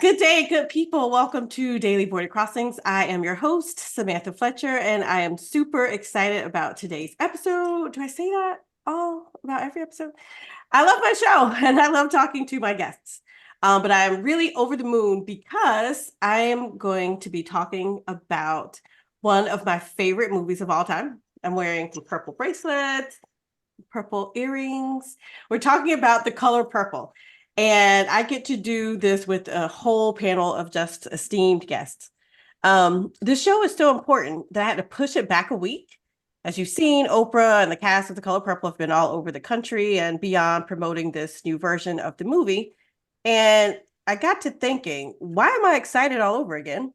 Good day, good people. Welcome to Daily Border Crossings. I am your host, Samantha Fletcher, and I am super excited about today's episode. Do I say that all about every episode? I love my show and I love talking to my guests. But I am really over the moon because I am going to be talking about one of my favorite movies of all time. I'm wearing some purple bracelets, purple earrings. We're talking about The Color Purple. And I get to do this with a whole panel of just esteemed guests. This show is so important that I had to push it back a week. As you've seen, Oprah and the cast of The Color Purple have been all over the country and beyond promoting this new version of the movie. And I got to thinking, why am I excited all over again?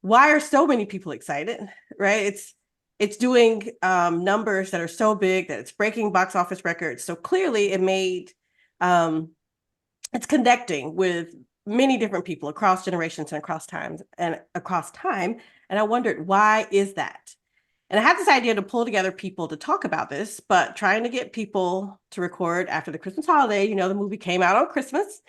Why are so many people excited, right? It's doing numbers that are so big that it's breaking box office records. So clearly it made... it's connecting with many different people across generations and across times and across time. And I wondered, why is that? And I had this idea to pull together people to talk about this, but trying to get people to record after the Christmas holiday, the movie came out on Christmas.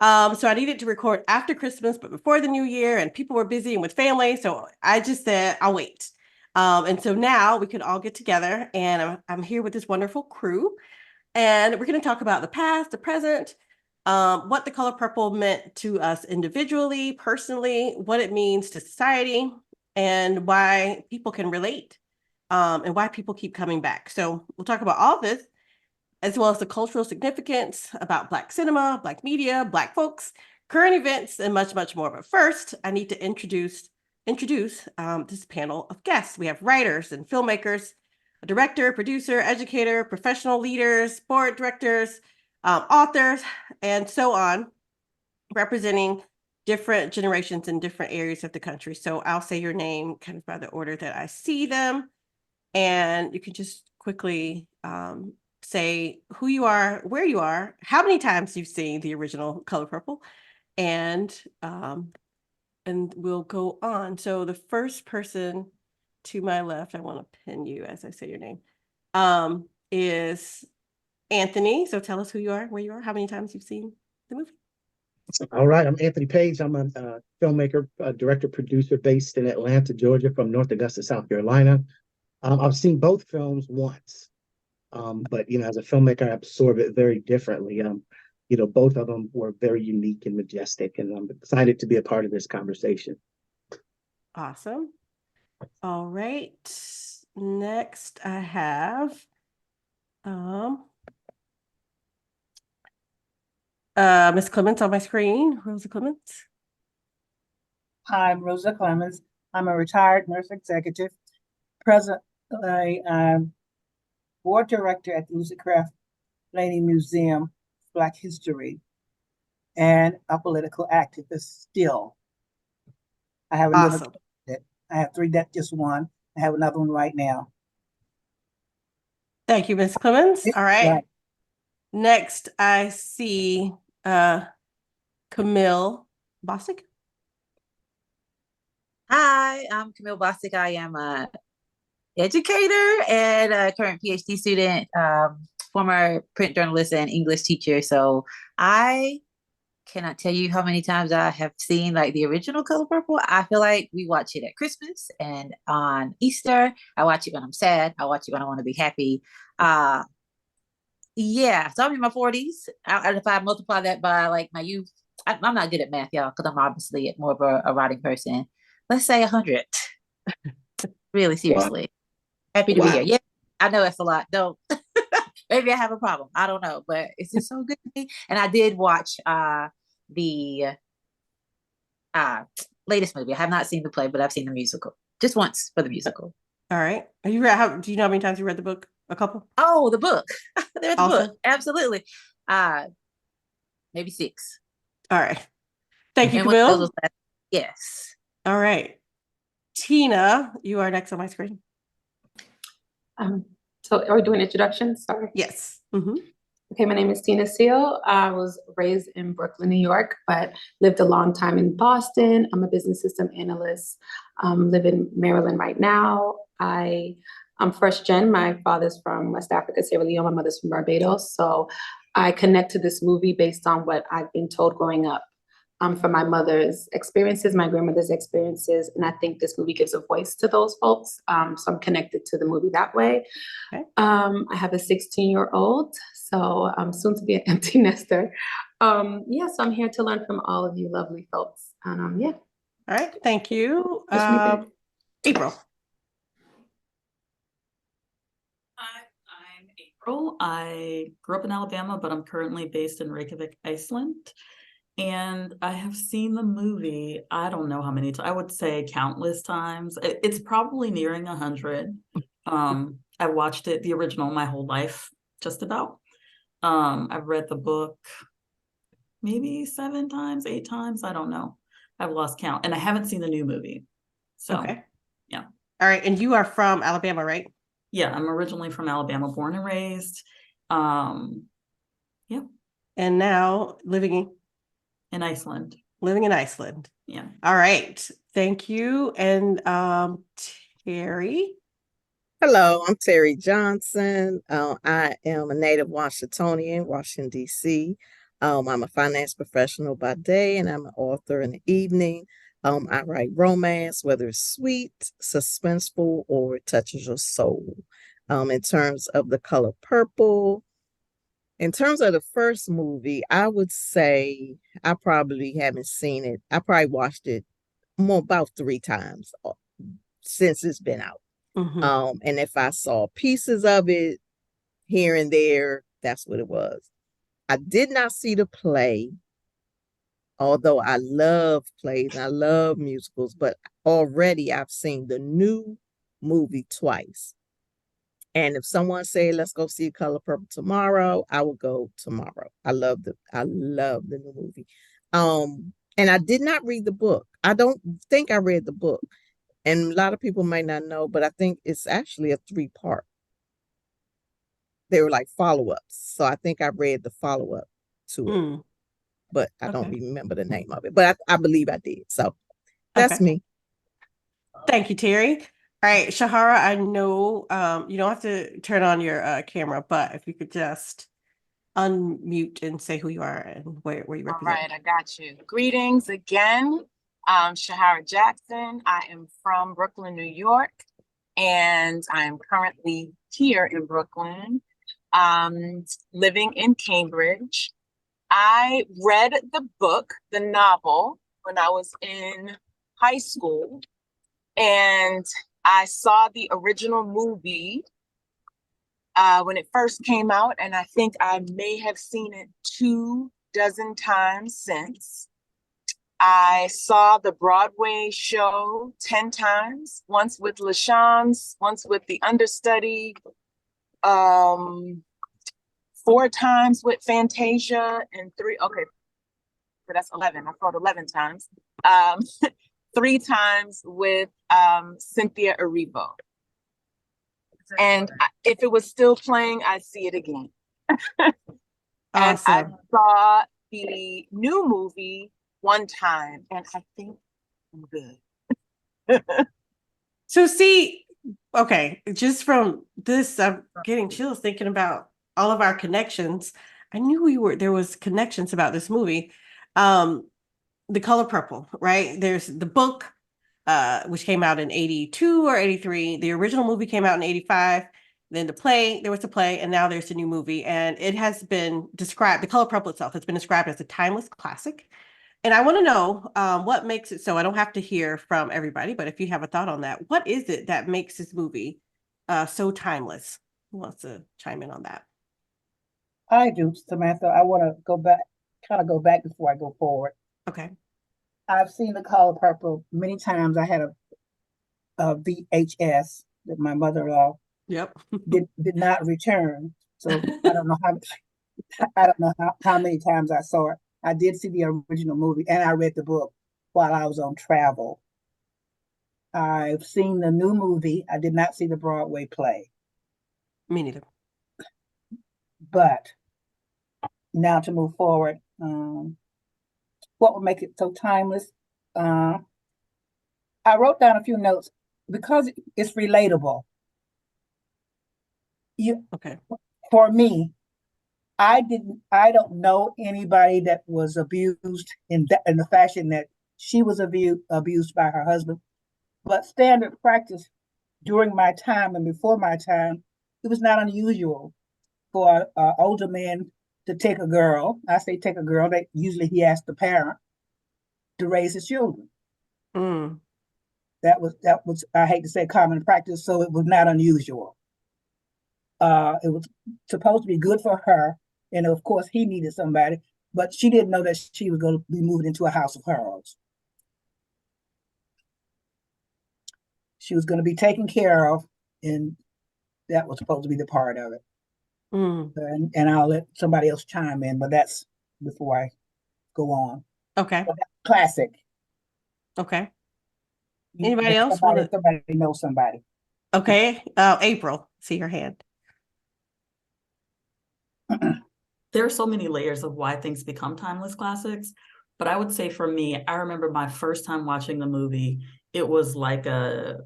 So I needed to record after Christmas, but before the new year, and people were busy and with family. So I just said, I'll wait. And so now we could all get together, and I'm here with this wonderful crew. And we're going to talk about the past, the present, what The Color Purple meant to us individually, personally, what it means to society, and why people can relate, and why people keep coming back. So we'll talk about all this, as well as the cultural significance about Black cinema, Black media, Black folks, current events, and much, much more. But first, I need to introduce this panel of guests. We have writers and filmmakers, a director, producer, educator, professional leaders, board directors, authors, and so on, representing different generations in different areas of the country. So I'll say your name kind of by the order that I see them. And you can just quickly say who you are, where you are, how many times you've seen the original Color Purple, and we'll go on. So the first person to my left, I want to pin you as I say your name, is Anthony. So tell us who you are, where you are, how many times you've seen the movie. All right, I'm Anthony Page. I'm a filmmaker, director, producer based in Atlanta, Georgia, from North Augusta, South Carolina. I've seen both films once, but as a filmmaker, I absorb it very differently. Both of them were very unique and majestic, and I'm excited to be a part of this conversation. Awesome. All right. Next, I have Miss Clemons on my screen, Rosa Clemons. Hi, I'm Rosa Clemons. I'm a retired nurse executive, presently board director at the Lucicraft Lady Museum, Black History, and a political activist still. I have another. Awesome. I have 3 that just won. I have another one right now. Thank you, Miss Clemons. All right. Right. Next, I see Kamille Bostick. Hi, I'm Kamille Bostick. I am an educator and a current PhD student, former print journalist and English teacher. So I cannot tell you how many times I have seen the original Color Purple. I feel like we watch it at Christmas and on Easter. I watch it when I'm sad. I watch it when I want to be happy. Yeah, so I'm in my 40s. And if I multiply that by my youth, I'm not good at math, y'all, because I'm obviously more of a writing person. Let's say 100. Really, seriously. Wow. Happy to be here. Yeah, I know that's a lot. Don't. Maybe I have a problem. I don't know, but it's just so good to me. And I did watch the latest movie. I have not seen the play, but I've seen the musical just once for the musical. All right. Do you know how many times you read the book? A couple? Oh, the book. There's the also? book. Absolutely. Maybe 6. All right. Thank you, Kamille. Yes. All right. Tina, you are next on my screen. So are we doing introductions? Sorry. Yes. Mm-hmm. Okay, my name is Tina Seal. I was raised in Brooklyn, New York, but lived a long time in Boston. I'm a business system analyst. Live in Maryland right now. I'm first gen. My father's from West Africa, Sierra Leone. My mother's from Barbados. So I connect to this movie based on what I've been told growing up. from my mother's experiences, my grandmother's experiences, and I think this movie gives a voice to those folks. So I'm connected to the movie that way. Okay. I have a 16-year-old, so I'm soon to be an empty nester. Yeah, so I'm here to learn from all of you lovely folks. And yeah. All right, thank you. Wish me good. April. Hi, I'm April. I grew up in Alabama, but I'm currently based in Reykjavik, Iceland. And I have seen the movie, I don't know how many times, I would say countless times. It's probably nearing 100. I watched it, the original, my whole life, just about. I've read the book maybe 7 times, 8 times, I don't know. I've lost count, and I haven't seen the new movie. So, Okay. yeah. All right, and you are from Alabama, right? Yeah, I'm originally from Alabama, born and raised. Yeah, And now living in Iceland. in Iceland. Yeah. All right, thank you. And Terry. Hello, I'm Terry Johnson. I am a native Washingtonian, Washington, D.C. I'm a finance professional by day, and I'm an author in the evening. I write romance, whether it's sweet, suspenseful, or it touches your soul. In terms of The Color Purple, in terms of the first movie, I would say I probably haven't seen it. I probably watched it about 3 times since it's been out. Mhm. And if I saw pieces of it here and there, that's what it was. I did not see the play, although I love plays and I love musicals, but already I've seen the new movie twice. And if someone said, let's go see Color Purple tomorrow, I will go tomorrow. I love the new movie. And I did not read the book. I don't think I read the book. And a lot of people may not know, but I think it's actually a 3-part. They were like follow-ups. So I think I read the follow-up to it, Mm, but I don't okay. remember the name of it. But I believe I did. So that's Okay. me. Thank you, Terry. All right, Shahara, I know you don't have to turn on your camera, but if you could just unmute and say who you are and where you All represent. right, I got you. Greetings again. I'm Shahara Jackson. I am from Brooklyn, New York, and I'm currently here in Brooklyn, living in Cambridge. I read the book, the novel, when I was in high school, and I saw the original movie when it first came out, and I think I may have seen it 24 times since. I saw the Broadway show 10 times, once with LaShawne's, once with the understudy, 4 times with Fantasia, and 3, okay, so that's 11. I saw it 11 times. 3 times with Cynthia Erivo. And if it was still playing, I'd see it again. And I Awesome. saw the new movie 1 time, and I think I'm good. So see, okay, just from this, I'm getting chills thinking about all of our connections. I knew there was connections about this movie. The Color Purple, right? There's the book, which came out in 82 or 83. The original movie came out in 85. Then there was the play, and now there's the new movie. And it has been described, The Color Purple itself has been described as a timeless classic. And I want to know what makes it so. I don't have to hear from everybody, but if you have a thought on that, what is it that makes this movie so timeless? Who wants to chime in on that? I do, Samantha. I want to go back before I go forward. Okay. I've seen The Color Purple many times. I had a VHS that my mother-in-law Yep. did not return. So I don't know how many times I saw it. I did see the original movie, and I read the book while I was on travel. I've seen the new movie. I did not see the Broadway play. Me neither. But now to move forward, what would make it so timeless? I wrote down a few notes because it's relatable. Okay. For me, I don't know anybody that was abused in the fashion that she was abused by her husband. But standard practice during my time and before my time, it was not unusual for an older man to take a girl. I say take a girl, that usually he asked the parent to raise his children. Mm. That was I hate to say common practice, so it was not unusual. It was supposed to be good for her, and of course he needed somebody, but she didn't know that she was going to be moved into a house of horrors. She was going to be taken care of, and that was supposed to be the part of it. Mm. And I'll let somebody else chime in, but that's before I go on. Okay. But that's classic. Okay. Anybody else Somebody knows somebody. Okay. April, see her hand. There are so many layers of why things become timeless classics. But I would say for me, I remember my first time watching the movie, it was like a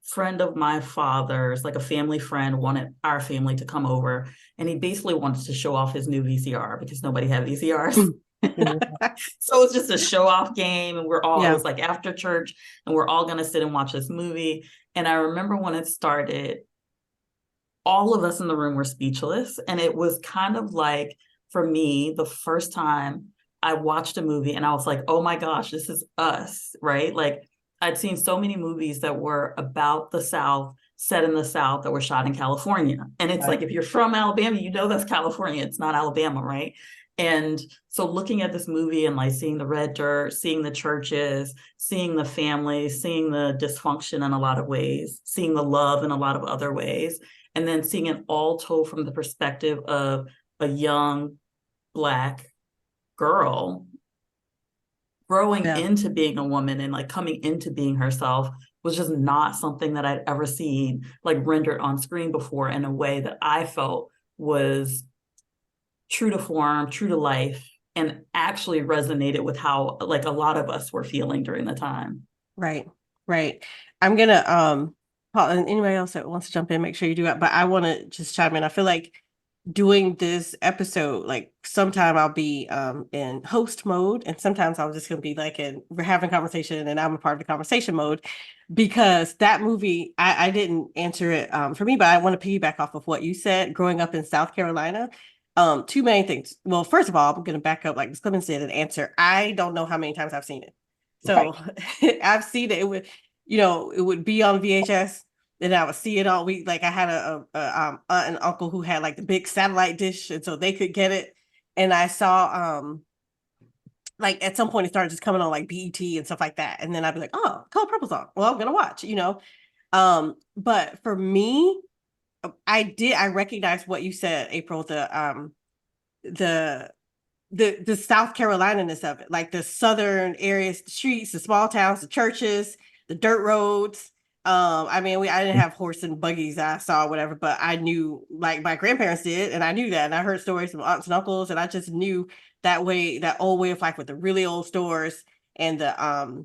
friend of my father's, like a family friend, wanted our family to come over. And he basically wanted to show off his new VCR because nobody had VCRs. So it's just a show off game. And it was like after church, and we're all going to sit and watch this movie. And I remember when it started, all of us in the room were speechless. And it was kind of like, for me, the first time I watched a movie and I was like, oh my gosh, this is us, right? Like I'd seen so many movies that were about the South, set in the South, that were shot in California. And it's like, if you're from Alabama, you know that's California. It's not Alabama, right? And so looking at this movie and like seeing the red dirt, seeing the churches, seeing the families, seeing the dysfunction in a lot of ways, seeing the love in a lot of other ways, and then seeing it all told from the perspective of a young Black girl growing into being a woman and like coming into being herself was just not something that I'd ever seen like rendered on screen before in a way that I felt was true to form, true to life, and actually resonated with how like a lot of us were feeling during the time. Right. I'm gonna Paul, and anybody else that wants to jump in, make sure you do it. But I want to just chime in. I feel like doing this episode, like sometime I'll be in host mode, and sometimes I'm just gonna be like we're having a conversation and I'm a part of the conversation mode, because that movie, I didn't answer it for me, but I want to piggyback off of what you said. Growing up in South Carolina, two main things. Well, first of all, I'm gonna back up, like Ms. Clemons said, and answer. I don't know how many times I've seen it. So I've seen it. It would be on VHS. And I would see it all week. Like I had a aunt and uncle who had like the big satellite dish, and so they could get it. And I saw like at some point it started just coming on like BET and stuff like that. And then I'd be like, oh, Color Purple's on. Well, I'm gonna watch, But for me, I recognize what you said, April, the South Carolina-ness of it, like the southern areas, the streets, the small towns, the churches, the dirt roads. I didn't have horse and buggies I saw, whatever, but I knew, like my grandparents did, and I knew that, and I heard stories from aunts and uncles, and I just knew that old way of life with the really old stores and the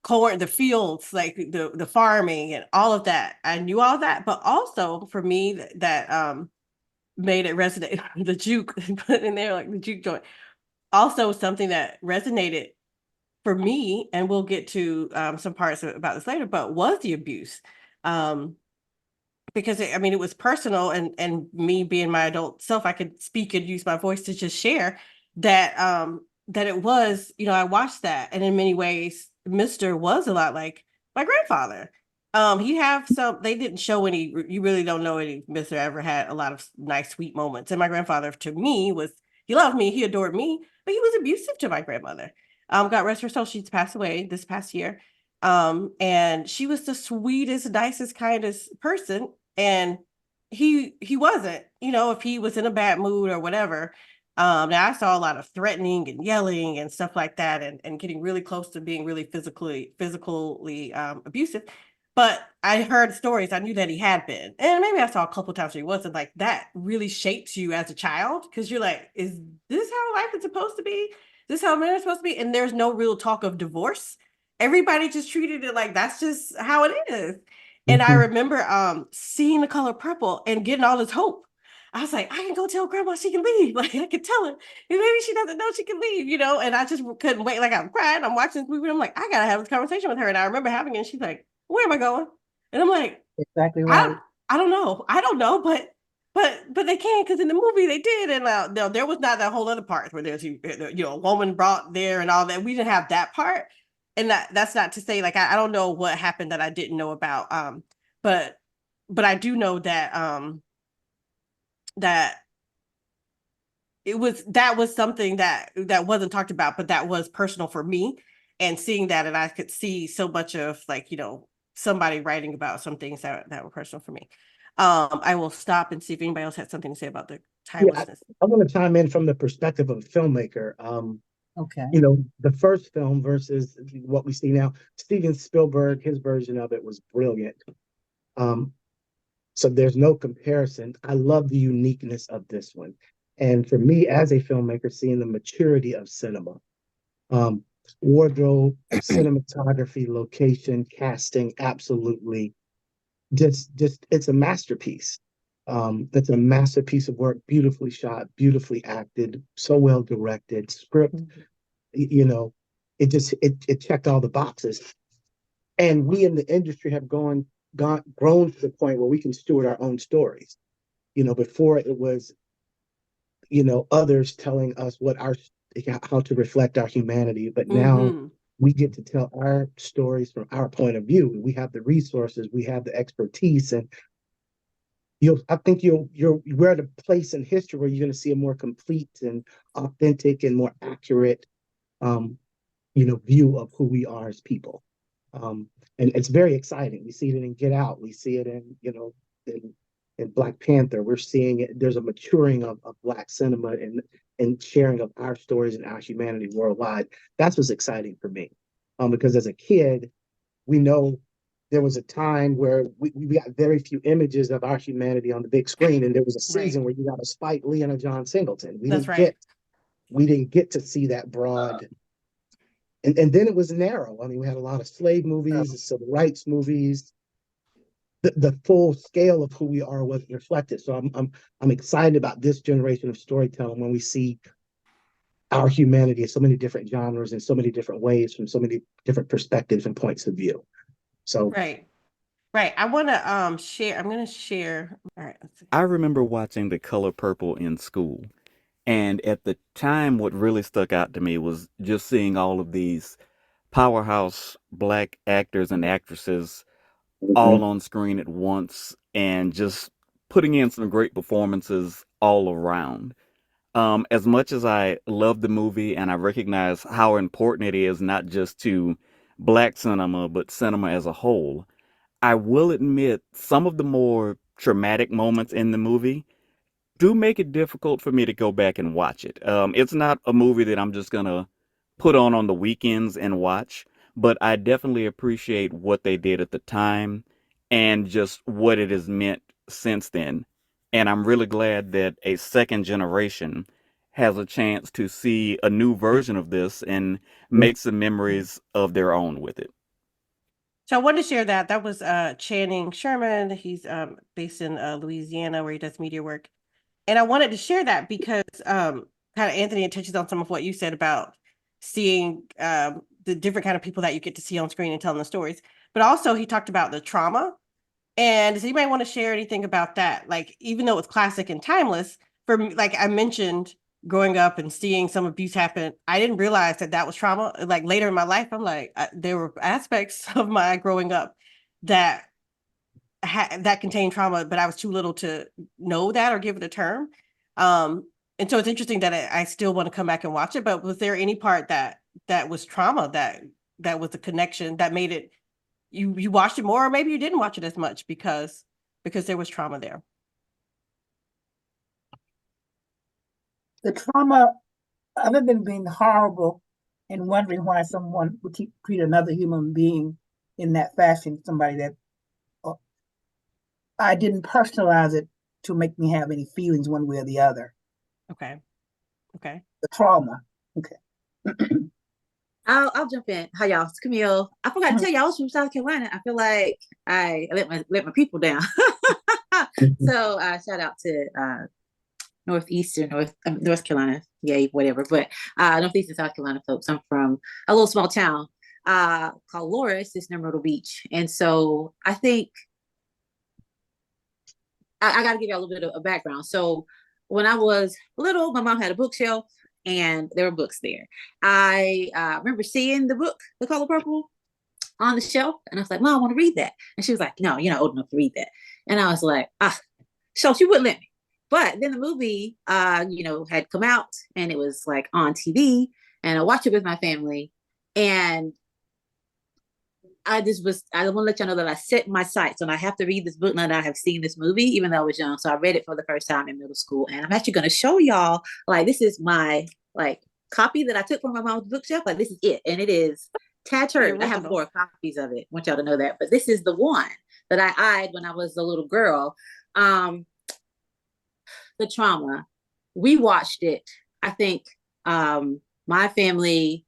corn, the fields, like the farming and all of that. I knew all that, but also for me that made it resonate. The juke put in there, like the juke joint. Also something that resonated for me, and we'll get to some parts about this later, but was the abuse. Because it was personal, and me being my adult self, I could speak and use my voice to just share that that it was, I watched that, and in many ways, Mr. was a lot like my grandfather. He'd have they didn't show any, you really don't know any Mr. ever had a lot of nice, sweet moments. And my grandfather, to me, he loved me, he adored me, but he was abusive to my grandmother. God rest her soul, she's passed away this past year. And she was the sweetest, nicest, kindest person. And he wasn't, if he was in a bad mood or whatever. Now I saw a lot of threatening and yelling and stuff like that, and getting really close to being really physically abusive. But I heard stories. I knew that he had been, and maybe I saw a couple times where he wasn't. Like that really shapes you as a child, because you're like, is this how life is supposed to be? Is this how men are supposed to be? And there's no real talk of divorce. Everybody just treated it like that's just how it is. And I remember seeing The Color Purple and getting all this hope. I was like, I can go tell grandma she can leave. Like I can tell her, and maybe she doesn't know she can leave, you know. And I just couldn't wait. Like I'm crying. I'm watching this movie. And I'm like, I gotta have this conversation with her. And I remember having it. And she's like, where am I going? And I'm like, Exactly right. I don't know. I don't know, but they can, because in the movie they did. And there was not that whole other part where there's a woman brought there and all that. We didn't have that part. And that's not to say like I don't know what happened that I didn't know about. But I do know that that that was something that wasn't talked about, but that was personal for me. And seeing that, and I could see so much of like, somebody writing about some things that were personal for me. I will stop and see if anybody else had something to say about the Yeah, timelessness. I want to chime in from the perspective of a filmmaker. Okay. The first film versus what we see now. Steven Spielberg, his version of it was brilliant. So there's no comparison. I love the uniqueness of this one. And for me, as a filmmaker, seeing the maturity of cinema, wardrobe, cinematography, location, casting, absolutely, just it's a masterpiece. It's a masterpiece of work, beautifully shot, beautifully acted, so well directed, script. It checked all the boxes. And we in the industry have grown to the point where we can steward our own stories. Before it was, others telling us how to reflect our humanity, but now we get to tell our stories from our point of view. We have the resources, we have the expertise, and we're at a place in history where you're going to see a more complete and authentic and more accurate, view of who we are as people. And it's very exciting. We see it in Get Out. We see it in Black Panther. We're seeing it. There's a maturing of Black cinema and sharing of our stories and our humanity worldwide. That's what's exciting for me. Because as a kid, we know there was a time where we got very few images of our humanity on the big screen, and there was a season where you got a Spike Lee and a John Singleton. We didn't get to see that broad. And then it was narrow. I mean, we had a lot of slave movies, the civil rights movies. The full scale of who we are wasn't reflected. So I'm excited about this generation of storytelling when we see our humanity in so many different genres in so many different ways from so many different perspectives and points of view. So Right. I want to share. I'm going to share. All right. Let's see. I remember watching The Color Purple in school. And at the time, what really stuck out to me was just seeing all of these powerhouse Black actors and actresses all on screen at once and just putting in some great performances all around. As much as I love the movie and I recognize how important it is, not just to Black cinema, but cinema as a whole, I will admit some of the more traumatic moments in the movie do make it difficult for me to go back and watch it. It's not a movie that I'm just going to put on the weekends and watch, but I definitely appreciate what they did at the time and just what it has meant since then. And I'm really glad that a second generation has a chance to see a new version of this and make some memories of their own with it. So I wanted to share that was Channing Sherman. He's based in Louisiana, where he does media work. And I wanted to share that because kind of Anthony touches on some of what you said about seeing the different kind of people that you get to see on screen and telling the stories. But also he talked about the trauma. And does anybody want to share anything about that? Like, even though it's classic and timeless, for me, like I mentioned, growing up and seeing some abuse happen, I didn't realize that was trauma. Like later in my life, I'm like, there were aspects of my growing up that that contained trauma, but I was too little to know that or give it a term. And so it's interesting that I still want to come back and watch it. But was there any part that was trauma that was the connection that made it you watched it more, or maybe you didn't watch it as much because there was trauma there? The trauma, other than being horrible and wondering why someone would treat another human being in that fashion, somebody that I didn't personalize it to make me have any feelings one way or the other. Okay. The trauma. Okay. I'll jump in. Hi y'all, it's Kamille. I forgot to tell you I was from South Carolina. I feel like I let my people down. So shout out to North Carolina, yay, whatever. But Northeastern South Carolina folks. I'm from a little small town called Loris, it's near Myrtle Beach. And so I think I got to give you a little bit of a background. So when I was little, my mom had a bookshelf and there were books there. I remember seeing the book, The Color Purple, on the shelf. And I was like, Mom, I want to read that. And she was like, no, you're not old enough to read that. And I was like, so she wouldn't let me. But then the movie, had come out and it was like on TV and I watched it with my family. And I want to let y'all know that I set my sights and I have to read this book now that I have seen this movie, even though I was young. So I read it for the first time in middle school. And I'm actually going to show y'all, like, this is my, like, copy that I took from my mom's bookshelf. Like, this is it. And it is tattered. I have 4 copies of it. I want y'all to know that. But this is the one that I eyed when I was a little girl. The trauma. We watched it. I think my family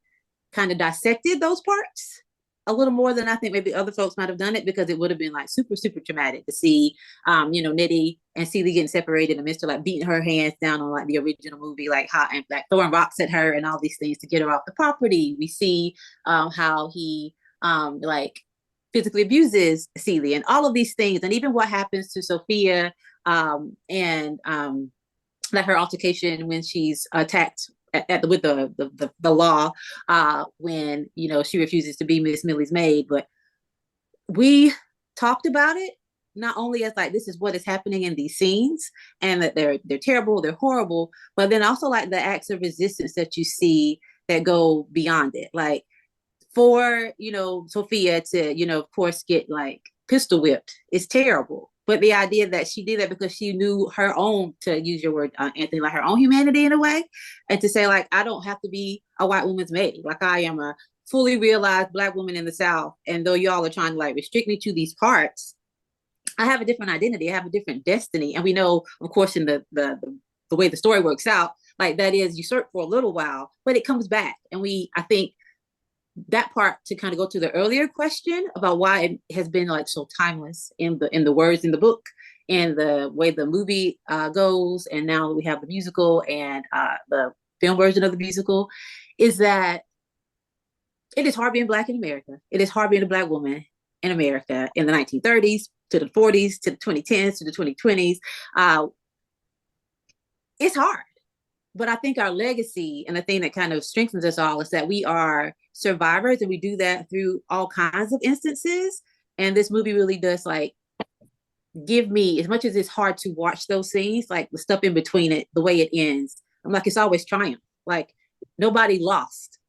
kind of dissected those parts a little more than I think maybe other folks might have done it, because it would have been like super, super traumatic to see, Nitty and Celie getting separated and Mr. like beating her hands down on like the original movie, like how and like throwing rocks at her and all these things to get her off the property. We see how he like physically abuses Celie and all of these things, and even what happens to Sophia and like her altercation when she's attacked with the law when she refuses to be Miss Millie's maid. But we talked about it not only as like this is what is happening in these scenes and that they're terrible, they're horrible, but then also like the acts of resistance that you see that go beyond it. Like for Sophia to of course get like pistol whipped is terrible. But the idea that she did that because she knew her own, to use your word, Anthony, like her own humanity in a way, and to say like, I don't have to be a white woman's maid. Like I am a fully realized Black woman in the South. And though y'all are trying to like restrict me to these parts, I have a different identity. I have a different destiny. And we know, of course, in the way the story works out, like that is usurped for a little while, but it comes back. And I think that part, to kind of go to the earlier question about why it has been like so timeless in the words in the book and the way the movie goes, and now we have the musical and the film version of the musical, is that it is hard being Black in America. It is hard being a Black woman in America in the 1930s to the 40s to the 2010s to the 2020s. It's hard. But I think our legacy and the thing that kind of strengthens us all is that we are survivors, and we do that through all kinds of instances. And this movie really does like give me, as much as it's hard to watch those scenes, like the stuff in between it, the way it ends, I'm like, it's always triumph. Like nobody lost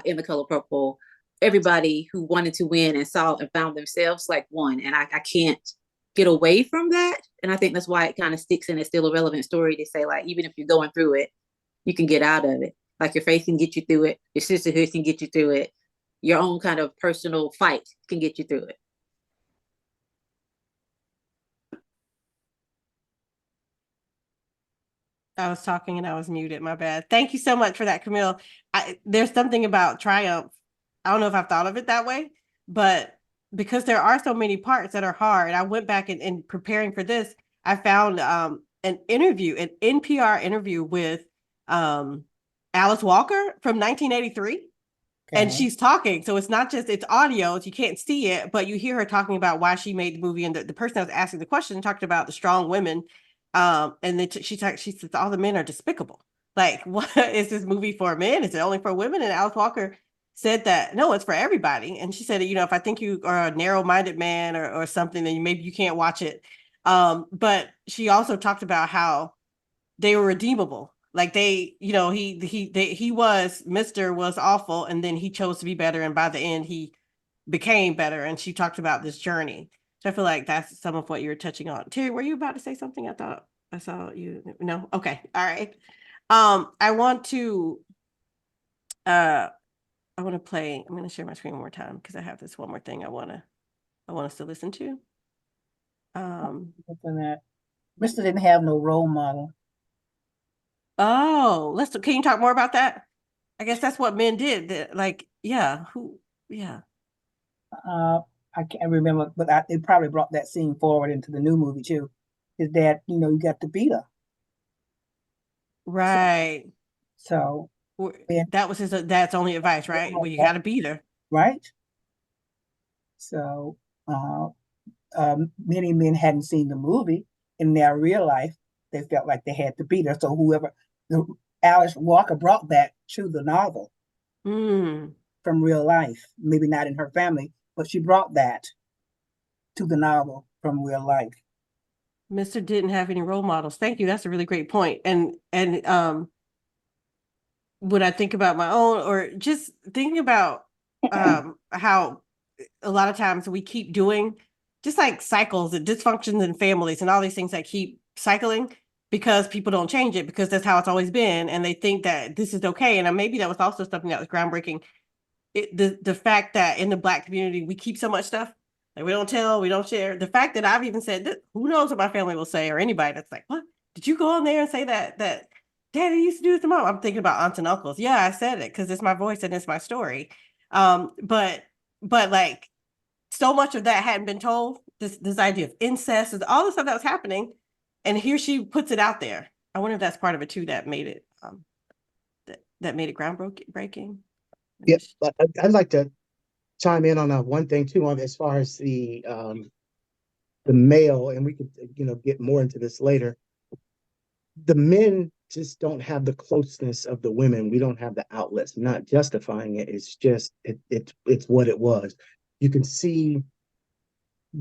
in The Color Purple. Everybody who wanted to win and saw and found themselves like won. And I can't get away from that. And I think that's why it kind of sticks, and it's still a relevant story to say, like, even if you're going through it, you can get out of it. Like your faith can get you through it. Your sisterhood can get you through it. Your own kind of personal fight can get you through it. I was talking and I was muted. My bad. Thank you so much for that, Kamille. There's something about triumph. I don't know if I've thought of it that way, but because there are so many parts that are hard, I went back in preparing for this. I found an NPR interview with Alice Walker from 1983. And she's talking. So it's not just, it's audio. You can't see it, but you hear her talking about why she made the movie. And the person that was asking the question talked about the strong women. And then she says all the men are despicable. Like, what is this movie for men? Is it only for women? And Alice Walker said that, no, it's for everybody. And she said, if I think you are a narrow-minded man or something, then maybe you can't watch it. But she also talked about how they were redeemable. Like he was awful, and then he chose to be better, and by the end he became better. And she talked about this journey. So I feel like that's some of what you're touching on. Terry, were you about to say something? I thought I saw you. No, okay, all right. I want to play. I'm going to share my screen one more time because I have this one more thing I want us to listen to. That Mr. didn't have no role model. Oh, can you talk more about that? I guess that's what men did. I can't remember, but they probably brought that scene forward into the new movie too. His dad, you got to beat her. Right. So, yeah. That was his dad's only advice, right? Well, you got to be there. Right? So, many men hadn't seen the movie in their real life. They felt like they had to be there. So Alice Walker brought that to the novel from real life. Maybe not in her family, but she brought that to the novel from real life. Mr. didn't have any role models. Thank you. That's a really great point. And when I think about my own, or just thinking about how a lot of times we keep doing just like cycles and dysfunctions in families and all these things that keep cycling because people don't change it, because that's how it's always been, and they think that this is okay. And maybe that was also something that was groundbreaking. The fact that in the Black community we keep so much stuff, like we don't tell, we don't share. The fact that I've even said that, who knows what my family will say, or anybody that's like, what did you go on there and say that Daddy used to do this to Mom? I'm thinking about aunts and uncles. Yeah, I said it because it's my voice and it's my story. But like, so much of that hadn't been told. This idea of incest and all the stuff that was happening, and here she puts it out there. I wonder if that's part of it too that made it that made it groundbreaking. Yes, but I'd like to chime in on one thing too, on as far as the male, and we could get more into this later. The men just don't have the closeness of the women. We don't have the outlets. I'm not justifying it. It's just it's what it was. You can see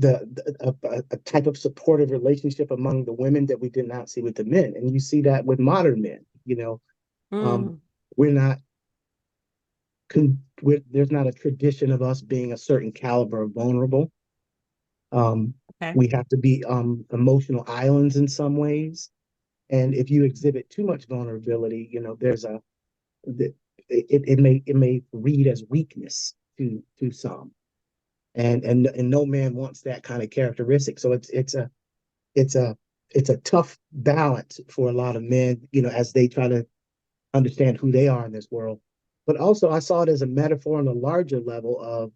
a type of supportive relationship among the women that we did not see with the men, and you see that with modern men. We're not. There's not a tradition of us being a certain caliber of vulnerable. Okay. We have to be emotional islands in some ways, and if you exhibit too much vulnerability, it may read as weakness to some, and no man wants that kind of characteristic. So it's a tough balance for a lot of men, as they try to understand who they are in this world. But also, I saw it as a metaphor on a larger level of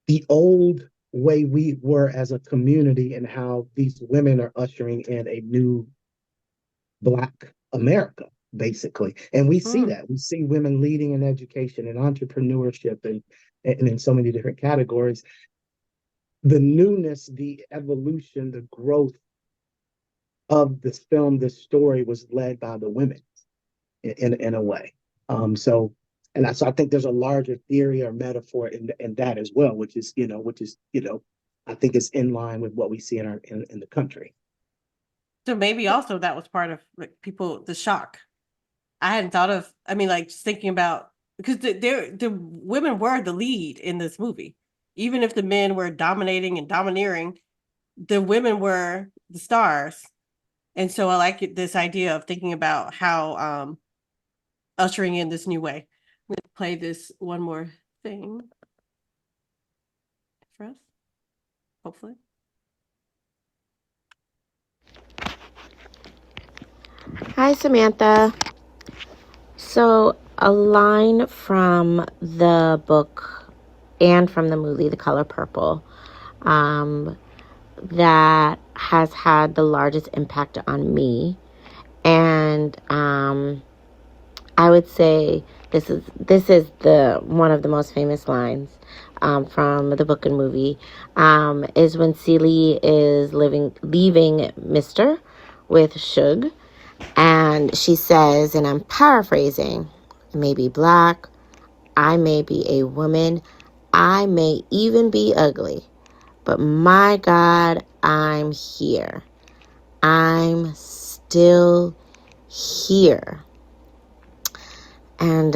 the old way we were as a community and how these women are ushering in a new Black America, basically. And we see that. We see women leading in education and entrepreneurship and in so many different categories. The newness, the evolution, the growth of this film, this story was led by the women in a way. So I think there's a larger theory or metaphor in that as well, which is I think is in line with what we see in the country. So maybe also that was part of like the shock. I hadn't thought of. I mean, like just thinking about, because the women were the lead in this movie, even if the men were dominating and domineering, the women were the stars. And so I like this idea of thinking about how ushering in this new way. I'm going to play this one more thing for us, hopefully. Hi, Samantha. So a line from the book and from the movie, The Color Purple, that has had the largest impact on me. And I would say this is the one of the most famous lines from the book and movie, is when Celie is leaving Mr. with Suge, and she says, and I'm paraphrasing, I may be Black, I may be a woman, I may even be ugly, but my God, I'm here. I'm still here. And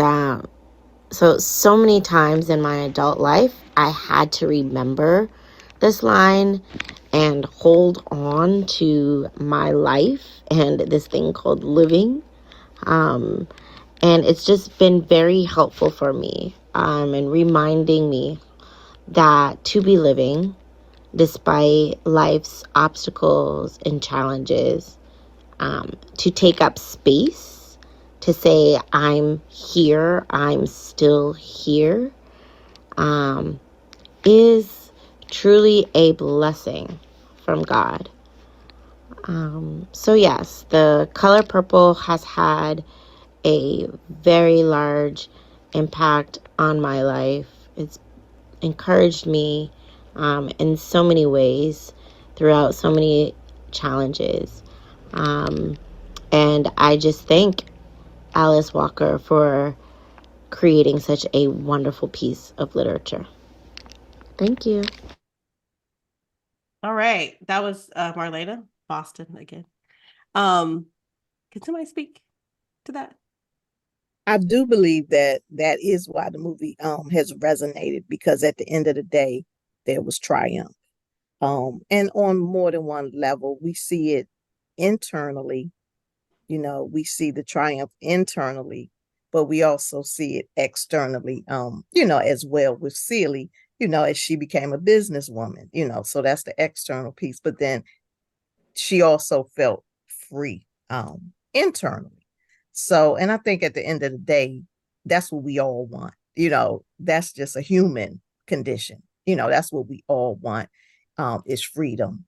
so many times in my adult life, I had to remember this line and hold on to my life and this thing called living. And it's just been very helpful for me, and reminding me that to be living despite life's obstacles and challenges, to take up space, to say I'm here, I'm still here, is truly a blessing from God. So yes, The Color Purple has had a very large impact on my life. It's encouraged me in so many ways throughout so many challenges. And I just thank Alice Walker for creating such a wonderful piece of literature. Thank you. All right. That was Marlena Boston again. Can somebody speak to that? I do believe that that is why the movie has resonated, because at the end of the day, there was triumph. And on more than one level, we see it internally. We see the triumph internally, but we also see it externally, as well with Celie, as she became a businesswoman, so that's the external piece. But then she also felt free internally. So, and I think at the end of the day, that's what we all want. That's just a human condition. That's what we all want, is freedom.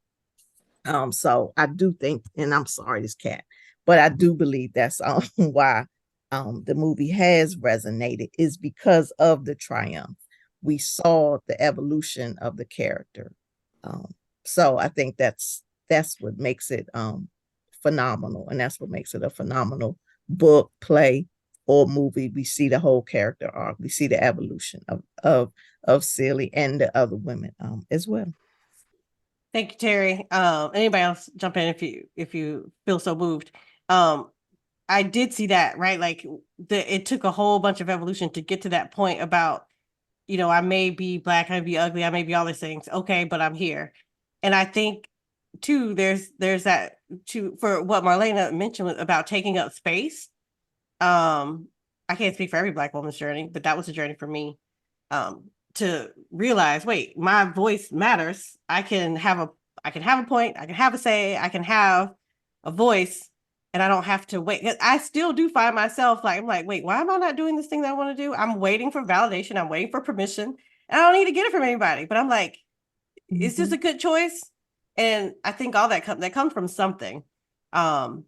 So I do think, and I'm sorry, this cat, but I do believe that's why the movie has resonated, is because of the triumph. We saw the evolution of the character. So I think that's what makes it phenomenal, and that's what makes it a phenomenal book, play, or movie. We see the whole character arc. We see the evolution of Celie and the other women as well. Thank you, Terry. Anybody else jump in if you feel so moved? I did see that, right? Like it took a whole bunch of evolution to get to that point about, I may be Black, I may be ugly, I may be all these things. Okay, but I'm here. And I think too, there's that too, for what Marlena mentioned about taking up space. I can't speak for every Black woman's journey, but that was a journey for me. To realize, wait, my voice matters. I can have a point, I can have a say, I can have a voice, and I don't have to wait. I still do find myself I'm like, wait, why am I not doing this thing that I want to do? I'm waiting for validation, I'm waiting for permission, and I don't need to get it from anybody. But I'm like, is this a good choice? And I think all that comes from something. But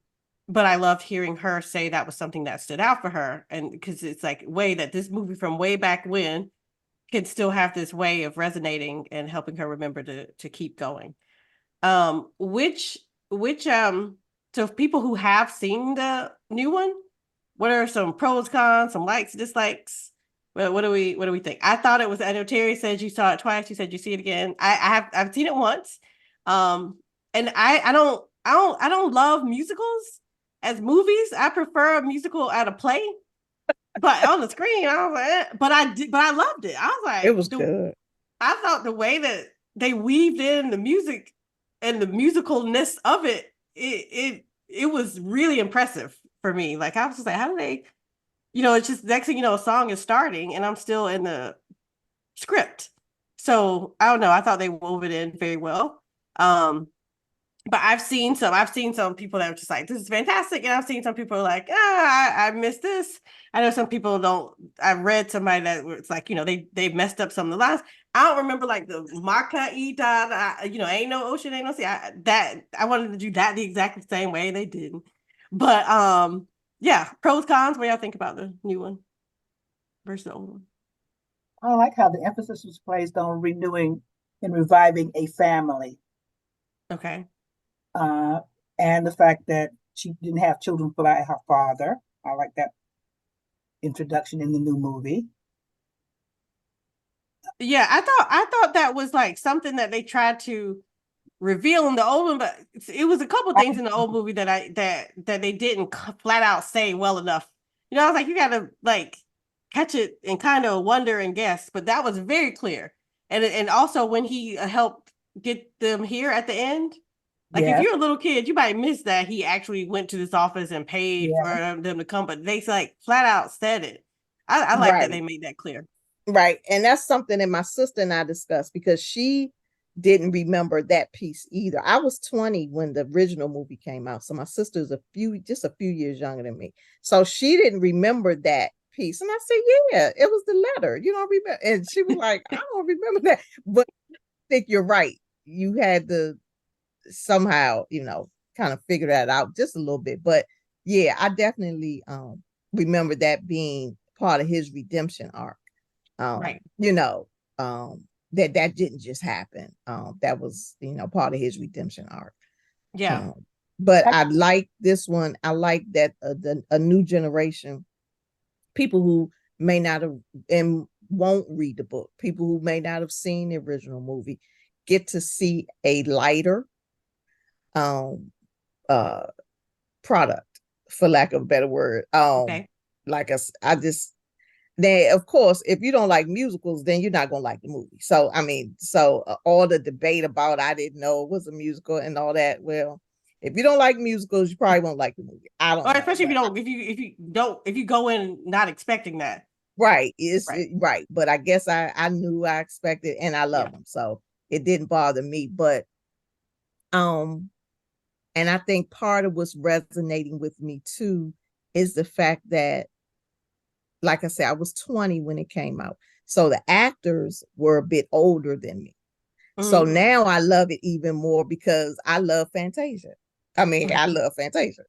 I loved hearing her say that was something that stood out for her, and because it's like way that this movie from way back when can still have this way of resonating and helping her remember to keep going. Which so people who have seen the new one, what are some pros, cons, some likes, dislikes? What do we think? I thought it was, I know Terry said you saw it twice, you said you see it again. I've seen it once. And I don't love musicals as movies. I prefer a musical at a play. But on the screen, I was like, but I loved it. I was like, it was good. I thought the way that they weaved in the music and the musicalness of it was really impressive for me. Like I was just like, how do they, it's just next thing you know, a song is starting and I'm still in the script. So I don't know. I thought they wove it in very well. But I've seen some people that are just like, this is fantastic. And I've seen some people like, I missed this. I know some people don't. I've read somebody that it's like, they messed up some of the lines. I don't remember like the Marca ain't no ocean, ain't no sea. I wanted to do that the exact same way they didn't. But yeah, pros, cons. What do y'all think about the new one versus the old one? I like how the emphasis was placed on renewing and reviving a family. Okay. And the fact that she didn't have children by her father. I like that introduction in the new movie. Yeah, I thought that was like something that they tried to reveal in the old one, but it was a couple things in the old movie that they didn't flat out say well enough. I was like, you gotta like catch it and kind of wonder and guess, but that was very clear. And also when he helped get them here at the end. Like if you're a little kid, you might miss that he actually went to this office and paid for them to come, but they like flat out said it. I like that they made that clear. Right. And that's something that my sister and I discussed, because she didn't remember that piece either. I was 20 when the original movie came out. So my sister's just a few years younger than me. So she didn't remember that piece. And I said, yeah, it was the letter. You don't remember. And she was like, I don't remember that. But I think you're right. You had to somehow, kind of figure that out just a little bit. But yeah, I definitely remember that being part of his redemption arc. Right. You know, that didn't just happen. That was, you know, part of his redemption arc. Yeah. But I like this one. I like that a new generation, people who may not have and won't read the book, people who may not have seen the original movie, get to see a lighter product, for lack of a better word. Okay. Like I just, then of course, if you don't like musicals, then you're not gonna like the movie. So I mean, all the debate about I didn't know it was a musical and all that. Well, if you don't like musicals, you probably won't like the movie. I don't Or know, especially but if you go in not expecting that. right, Right. right. But I guess I knew, I expected, and I love them, so it didn't bother me. But and I think part of what's resonating with me too is the fact that, like I said, I was 20 when it came out. So the actors were a bit older than me. So now I love it even more because I love Fantasia. I mean, I love Fantasia.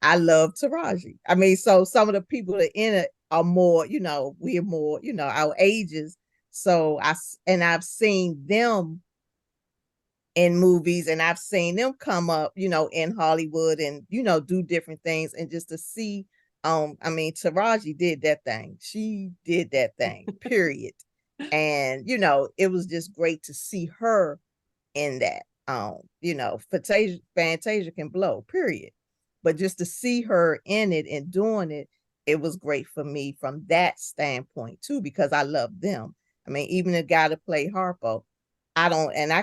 I love Taraji. I mean, so some of the people that in it are more, you know, we're more, you know, our ages. So I've seen them in movies, and I've seen them come up, you know, in Hollywood and, you know, do different things. And just to see, I mean, Taraji did that thing. She did that thing, period. And, you know, it was just great to see her in that. You know, Fantasia can blow, period. But just to see her in it and doing it, it was great for me from that standpoint too, because I love them. I mean, even the guy that played Harpo, I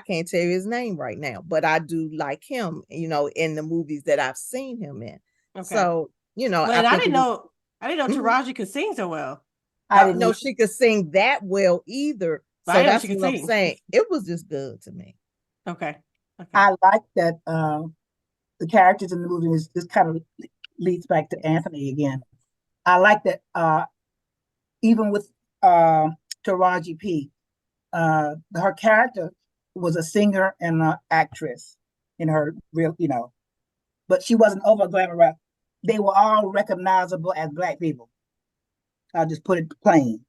can't tell you his name right now, but I do like him, you know, in the movies that I've seen him in. Okay. So, you know, well, I didn't know Mhm. Taraji could sing so well. I didn't know she could sing that well either. But So I know that's she could what I'm sing. saying. It was just good to me. Okay. I like that the characters in the movie this kind of leads back to Anthony again. I like that even with Taraji P, her character was a singer and an actress in her real, you know, but she wasn't over glamorized. They were all recognizable as Black people. I'll just put it plain.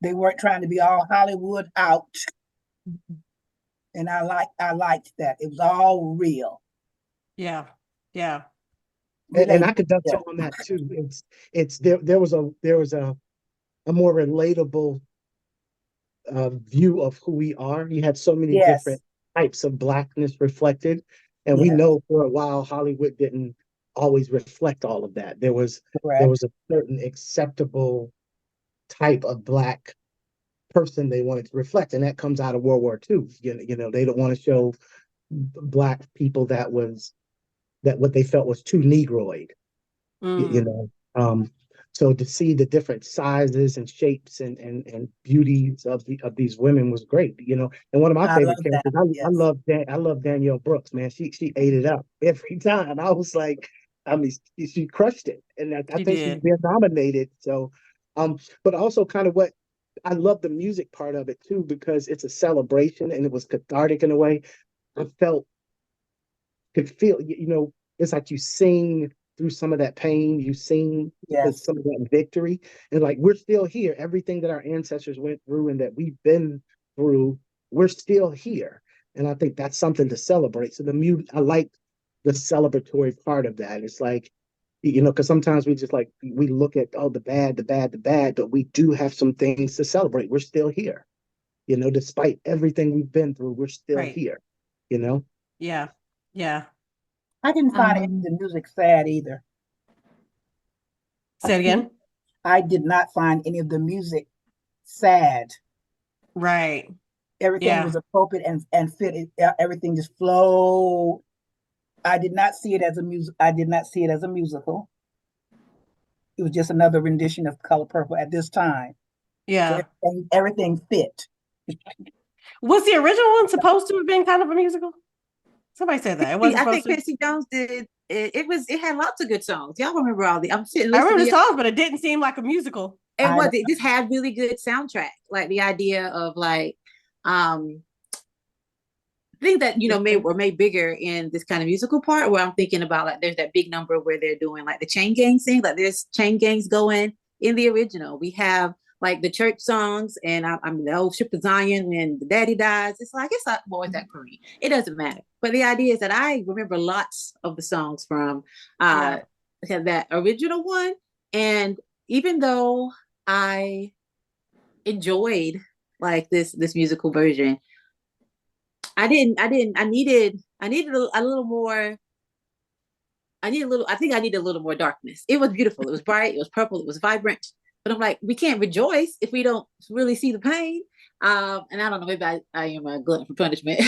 They weren't trying to be all Hollywood out. And I liked that. It was all real. Yeah. Yeah. And I could dovetail on that too. There was a more relatable view of who we are. You had so many different types of Blackness reflected, and we know for a while Hollywood didn't always reflect all of that. There was a certain acceptable type of Black person they wanted to reflect, and that comes out of World War II. You know, they don't want to show Black people that what they felt was too Negroid. You know, so to see the different sizes and shapes and beauties of these women was great. You know, and one of my favorite characters, I love Danielle Brooks, man. She ate it up every time. I was like, I mean, she crushed it, and I think she's been nominated. So, but also kind of what I love the music part of it too, because it's a celebration and it was cathartic in a way. I could feel, you know, it's like you sing through some of that pain, you sing some of that victory, and like we're still here. Everything that our ancestors went through and that we've been through, we're still here, and I think that's something to celebrate. So I like the celebratory part of that. It's like, you know, because sometimes we look at the bad, but we do have some things to celebrate. We're still here, you know, despite everything we've been through, we're still here, you know. Yeah. I didn't find any of the music sad either. Say it again. I did not find any of the music sad. Right. Everything was appropriate and fitted. Everything just flowed. I did not see it as a musical. It was just another rendition of Color Purple at this time. Yeah. So everything fit. Was the original one supposed to have been kind of a musical? Somebody said that. It wasn't I think supposed to. Quincy Jones did. It had lots of good songs. Y'all remember all the? I remember the songs, but it didn't seem like a musical. It just had really good soundtrack. Like the idea of like, think that, were made bigger in this kind of musical part, where I'm thinking about, like, there's that big number where they're doing like the chain gang thing. Like, there's chain gangs going in the original. We have like the church songs, and I'm the old Ship of Zion when the daddy dies. It's like, it's not more that Kareem. It doesn't matter. But the idea is that I remember lots of the songs from that original one. And even though I enjoyed like this musical version, I needed a little more. I think I needed a little more darkness. It was beautiful. It was bright. It was purple. It was vibrant. But I'm like, we can't rejoice if we don't really see the pain. And I don't know, maybe I am a glutton for punishment.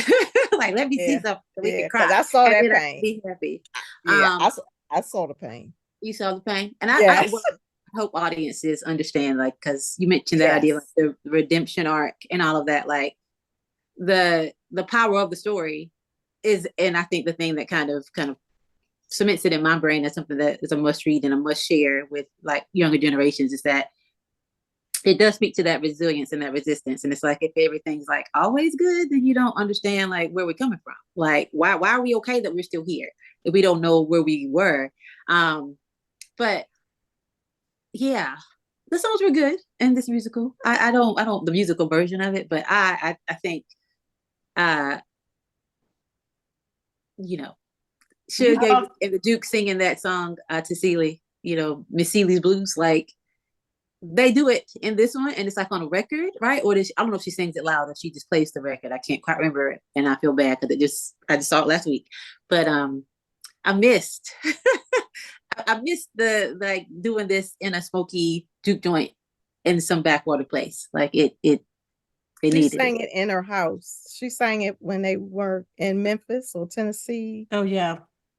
Like, let me see something so we can cry. I saw that then pain. Be happy. I saw the pain. You saw the pain, and I hope audiences understand, like, because you mentioned that idea, like the redemption arc and all of that, like the power of the story is, and I think the thing that kind of cements it in my brain as something that is a must read and a must share with like younger generations, is that it does speak to that resilience and that resistance. And it's like, if everything's like always good, then you don't understand like where we're coming from. Like, why are we okay that we're still here if we don't know where we were? But yeah, the songs were good in this musical. I don't the musical version of it, but I think Suge and the Duke singing that song to Celie, Miss Celie's Blues, like they do it in this one, and it's like on a record, right? Or I don't know if she sings it loud or she just plays the record. I can't quite remember it, and I feel bad because I just saw it last week. But I missed I missed the like doing this in a smoky juke joint in some backwater place. Like it She sang it in her house. She sang it when they were in Memphis or Tennessee. Oh yeah.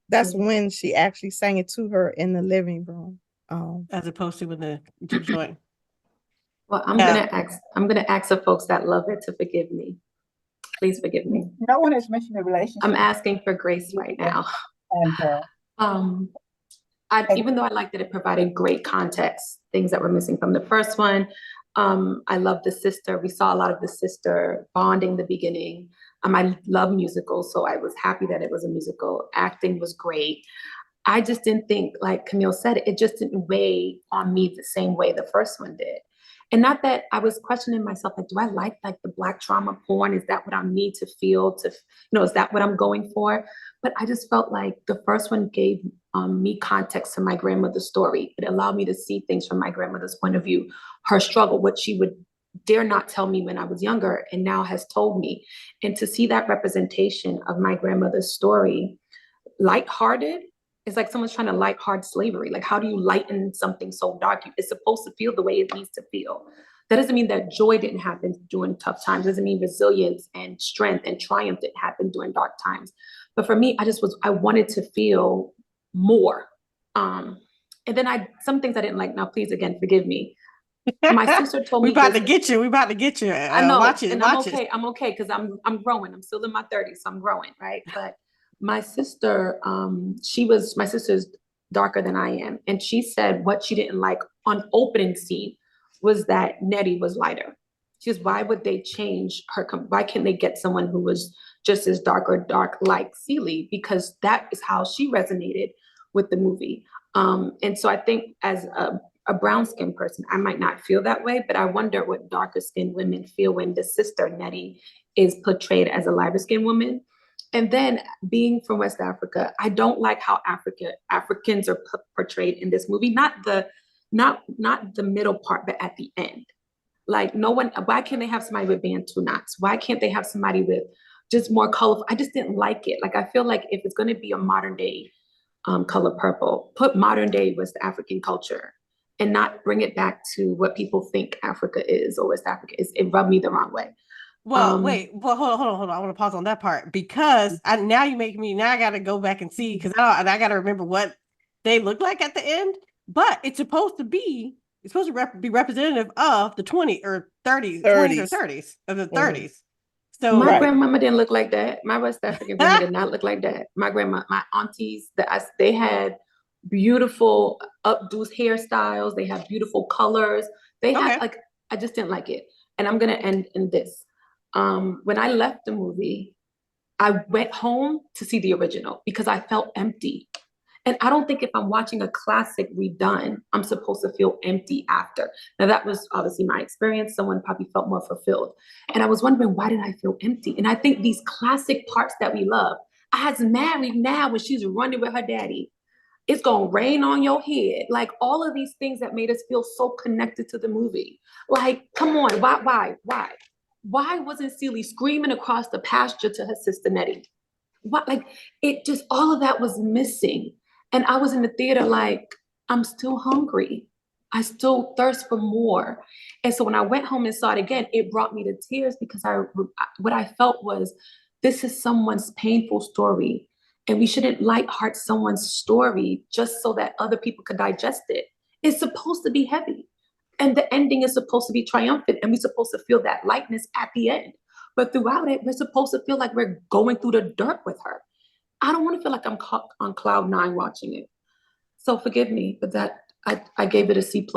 That's when she actually sang it to her in the living room. As opposed to in the juke joint. Well, I'm gonna ask the folks that love it to forgive me. Please forgive me. No one has mentioned the relationship. I'm asking for grace right now. And even though I liked that it provided great context, things that were missing from the first one. I love the sister. We saw a lot of the sister bonding in the beginning. I love musicals, so I was happy that it was a musical. Acting was great. I just didn't think, like Kamille said, it just didn't weigh on me the same way the first one did. And not that I was questioning myself, like, do I like the Black trauma porn? Is that what I need to feel is that what I'm going for? But I just felt like the first one gave me context to my grandmother's story. It allowed me to see things from my grandmother's point of view, her struggle, what she would dare not tell me when I was younger and now has told me. And to see that representation of my grandmother's story, lighthearted, it's like someone's trying to lighthearted slavery. Like, how do you lighten something so dark? It's supposed to feel the way it needs to feel. That doesn't mean that joy didn't happen during tough times. It doesn't mean resilience and strength and triumph didn't happen during dark times. But for me, I wanted to feel more. And then some things I didn't like. Now, please, again, forgive me. My sister told me we about to get you. I know, watch it. I'm okay because I'm growing. I'm still in my 30s, so I'm growing, right? But my sister, my sister's darker than I am, and she said what she didn't like on opening scene was that Nettie was lighter. She goes, why would they change her? Why can't they get someone who was just as dark like Celie? Because that is how she resonated with the movie. And so I think as a brown skinned person, I might not feel that way, but I wonder what darker skinned women feel when the sister Nettie is portrayed as a lighter skinned woman. And then being from West Africa, I don't like how Africans are portrayed in this movie. Not the middle part, but at the end. Like why can't they have somebody with Bantu knots? Why can't they have somebody with just more colorful? I just didn't like it. Like, I feel like if it's going to be a modern day Color Purple, put modern day West African culture and not bring it back to what people think Africa is or West Africa is. It rubbed me the wrong way. Well, wait. Well, hold on. I want to pause on that part because now I got to go back and see because I got to remember what they look like at the end. But it's supposed to be be representative of the 20s or 30s of the 30s. So my grandmama didn't look like that. My West African grandma did not look like that. My aunties, they had beautiful updos hairstyles. They had beautiful colors. They had I just didn't like it. And I'm gonna end in this. When I left the movie, I went home to see the original because I felt empty. And I don't think if I'm watching a classic redone, I'm supposed to feel empty after. Now, that was obviously my experience. Someone probably felt more fulfilled. And I was wondering, why did I feel empty? And I think these classic parts that we love, as married now when she's running with her daddy, it's going to rain on your head. Like all of these things that made us feel so connected to the movie. Like, come on, why? Why wasn't Celie screaming across the pasture to her sister Nettie? What, like, it just, all of that was missing. And I was in the theater like, I'm still hungry. I still thirst for more. And so when I went home and saw it again, it brought me to tears because what I felt was, this is someone's painful story. And we shouldn't light heart someone's story just so that other people could digest it. It's supposed to be heavy. And the ending is supposed to be triumphant. And we're supposed to feel that lightness at the end. But throughout it, we're supposed to feel like we're going through the dirt with her. I don't want to feel like I'm on cloud 9 watching it. So forgive me, but that I gave it a C+.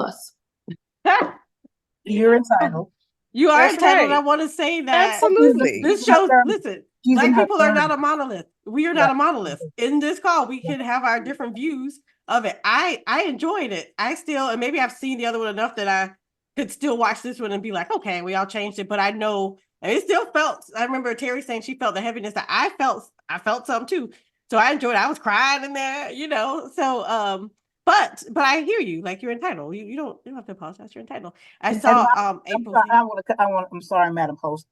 You're entitled. You are That's entitled. right. I want to say that. Absolutely. This shows, listen, She's in Black her people are not 30s. a monolith. We are Yeah. not a monolith. In this call, we can have our different views of it. I enjoyed it. I still, and maybe I've seen the other one enough that I could still watch this one and be like, okay, we all changed it. But I know, and it still felt, I remember Terry saying she felt the heaviness that I felt some too. So I enjoyed it. I was crying in there, you know. So but I hear you, like you're entitled. You don't have to apologize, you're entitled. I saw April. I'm sorry, Madam Host.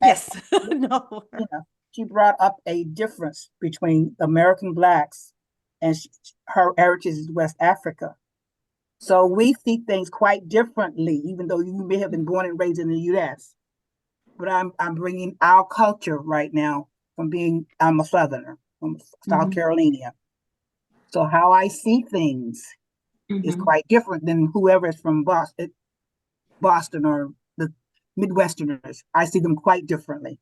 Yes. No. You know, she brought up a difference between American Blacks and her heritage is West Africa. So we see things quite differently, even though you may have been born and raised in the U.S. But I'm bringing our culture right now I'm a Southerner from South Carolina. So how I see things is quite different than whoever is from Boston or the Midwesterners. I see them quite differently.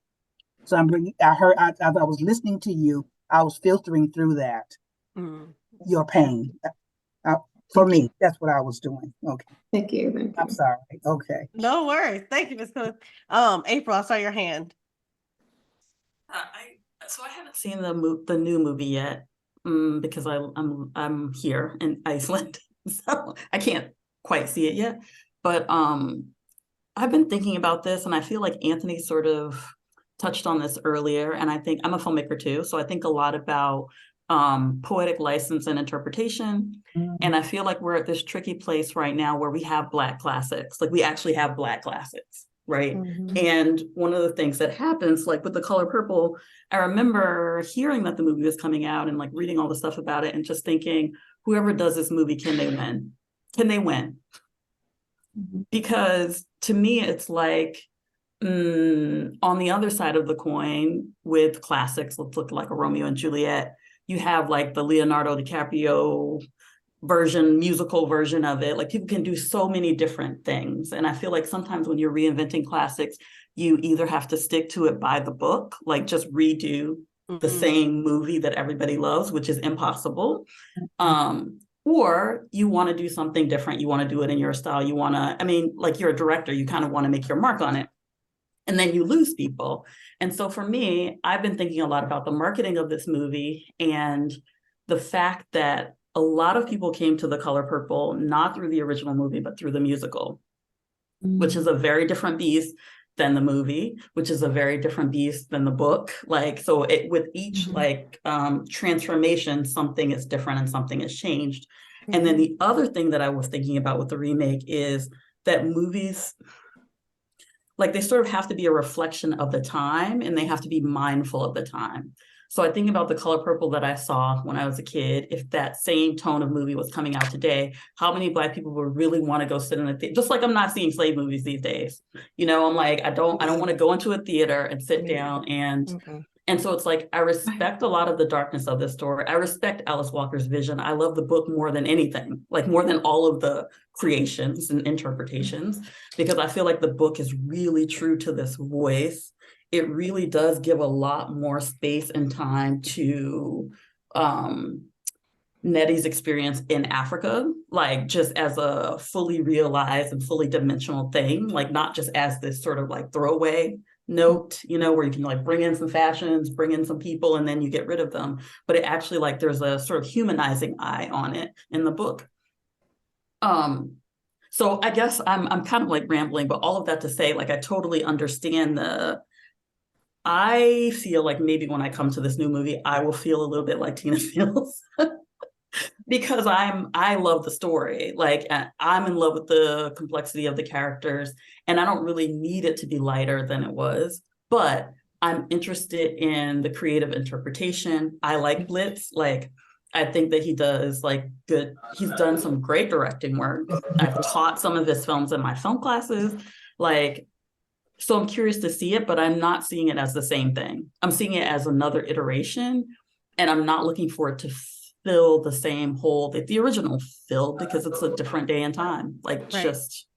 So as I was listening to you, I was filtering through that, your pain. For me, that's what I was doing. Okay. Thank you. I'm sorry. Okay. No worries. Thank you, Ms. Clemons. April, I saw your hand. I haven't seen the new movie yet because I'm here in Iceland, so I can't quite see it yet. But I've been thinking about this, and I feel like Anthony sort of touched on this earlier. And I think I'm a filmmaker too, so I think a lot about poetic license and interpretation. And I feel like we're at this tricky place right now where we have Black classics, like we actually have Black classics, right? And one of the things that happens, like with The Color Purple, I remember hearing that the movie was coming out and like reading all the stuff about it and just thinking, whoever does this movie, can they win? Can they win? Because to me, it's like, on the other side of the coin with classics, let's look like a Romeo and Juliet, you have like the Leonardo DiCaprio musical version of it. Like people can do so many different things. And I feel like sometimes when you're reinventing classics, you either have to stick to it by the book, like just redo the same movie that everybody loves, which is impossible. Or you want to do something different. You want to do it in your style. You want to, like you're a director, you kind of want to make your mark on it. And then you lose people. And so for me, I've been thinking a lot about the marketing of this movie and the fact that a lot of people came to The Color Purple, not through the original movie, but through the musical, which is a very different beast than the movie, which is a very different beast than the book. Like, so with each transformation, something is different and something has changed. And then the other thing that I was thinking about with the remake is that movies, like they sort of have to be a reflection of the time and they have to be mindful of the time. So I think about The Color Purple that I saw when I was a kid. If that same tone of movie was coming out today, how many Black people would really want to go sit in a theater? Just like I'm not seeing slave movies these days. You know, I'm like, I don't want to go into a theater and sit down and so it's like, I respect a lot of the darkness of this story. I respect Alice Walker's vision. I love the book more than anything, like more than all of the creations and interpretations, because I feel like the book is really true to this voice. It really does give a lot more space and time to Nettie's experience in Africa, like just as a fully realized and fully dimensional thing, like not just as this sort of like throwaway note, where you can like bring in some fashions, bring in some people, and then you get rid of them. But it actually like there's a sort of humanizing eye on it in the book. So I guess I'm kind of like rambling, but all of that to say, like, I totally understand I feel like maybe when I come to this new movie, I will feel a little bit like Tina feels. Because I love the story. Like, I'm in love with the complexity of the characters, and I don't really need it to be lighter than it was, but I'm interested in the creative interpretation. I like Blitz. Like, I think that he does like good. He's done some great directing work. I've taught some of his films in my film classes. Like, so I'm curious to see it, but I'm not seeing it as the same thing. I'm seeing it as another iteration, and I'm not looking for it to fill the same hole that the original filled, because it's a different day and time. Like, Right. just,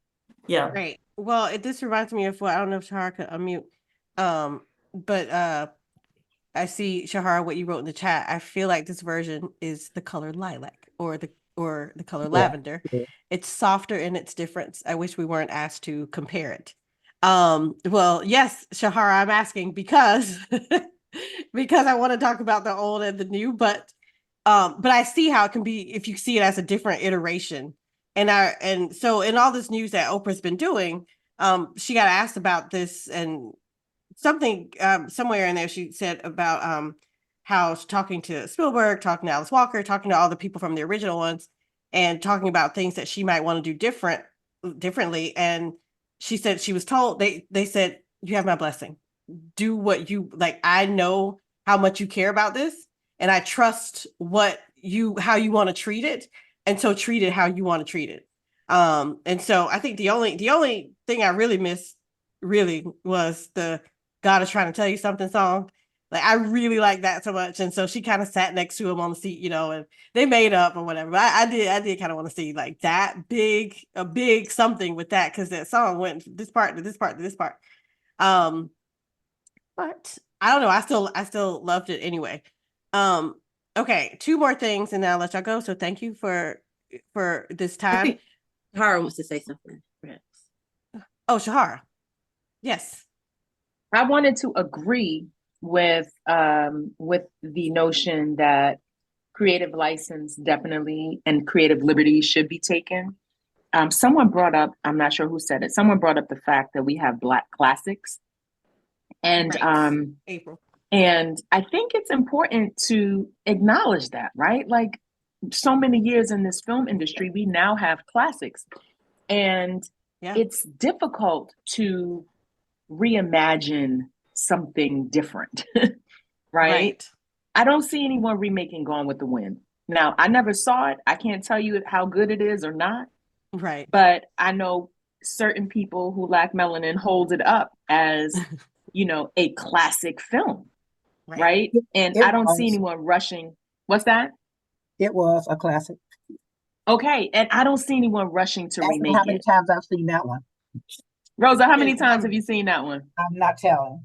yeah. Right. Well, this reminds me of what, I don't know if Shahara could unmute. But I see, Shahara, what you wrote in the chat. I feel like this version is the color lilac or the color lavender. Yeah. It's softer in its difference. I wish we weren't asked to compare it. Well, yes, Shahara, I'm asking because because I want to talk about the old and the new, but I see how it can be if you see it as a different iteration. And so in all this news that Oprah's been doing, she got asked about this, and something somewhere in there she said about how she's talking to Spielberg, talking to Alice Walker, talking to all the people from the original ones, and talking about things that she might want to do differently. And she said she was told, they said, you have my blessing. Do what you like. I know how much you care about this, and I trust how you want to treat it. And so treat it how you want to treat it. And so I think the only thing I really missed really was the God is trying to tell you something song. Like, I really like that so much. And so she kind of sat next to him on the seat, and they made up or whatever. But I did kind of want to see like a big something with that, because that song went from this part to this part to this part. But I don't know. I still loved it anyway. Okay, 2 more things and then I'll let y'all go. So thank you for this time. Shahara wants to say something, perhaps. Oh, Shahara. Yes. I wanted to agree with the notion that creative license definitely and creative liberty should be taken. Someone brought up, I'm not sure who said it, someone brought up the fact that we have Black classics. And right. April. And I think it's important to acknowledge that, right? Like, so many years in this film industry, we now have classics. And it's difficult to reimagine something different, right? I don't see anyone remaking Gone with the Wind. Now, I never saw it. I can't tell you how good it is or not. Right. But I know certain people who lack melanin hold it up as, a classic film. Right? And I don't see anyone rushing. What's that? It was a classic. Okay. And I don't see anyone rushing to remake it. How many times I've seen that one? Rosa, how many times have you seen that one? I'm not telling.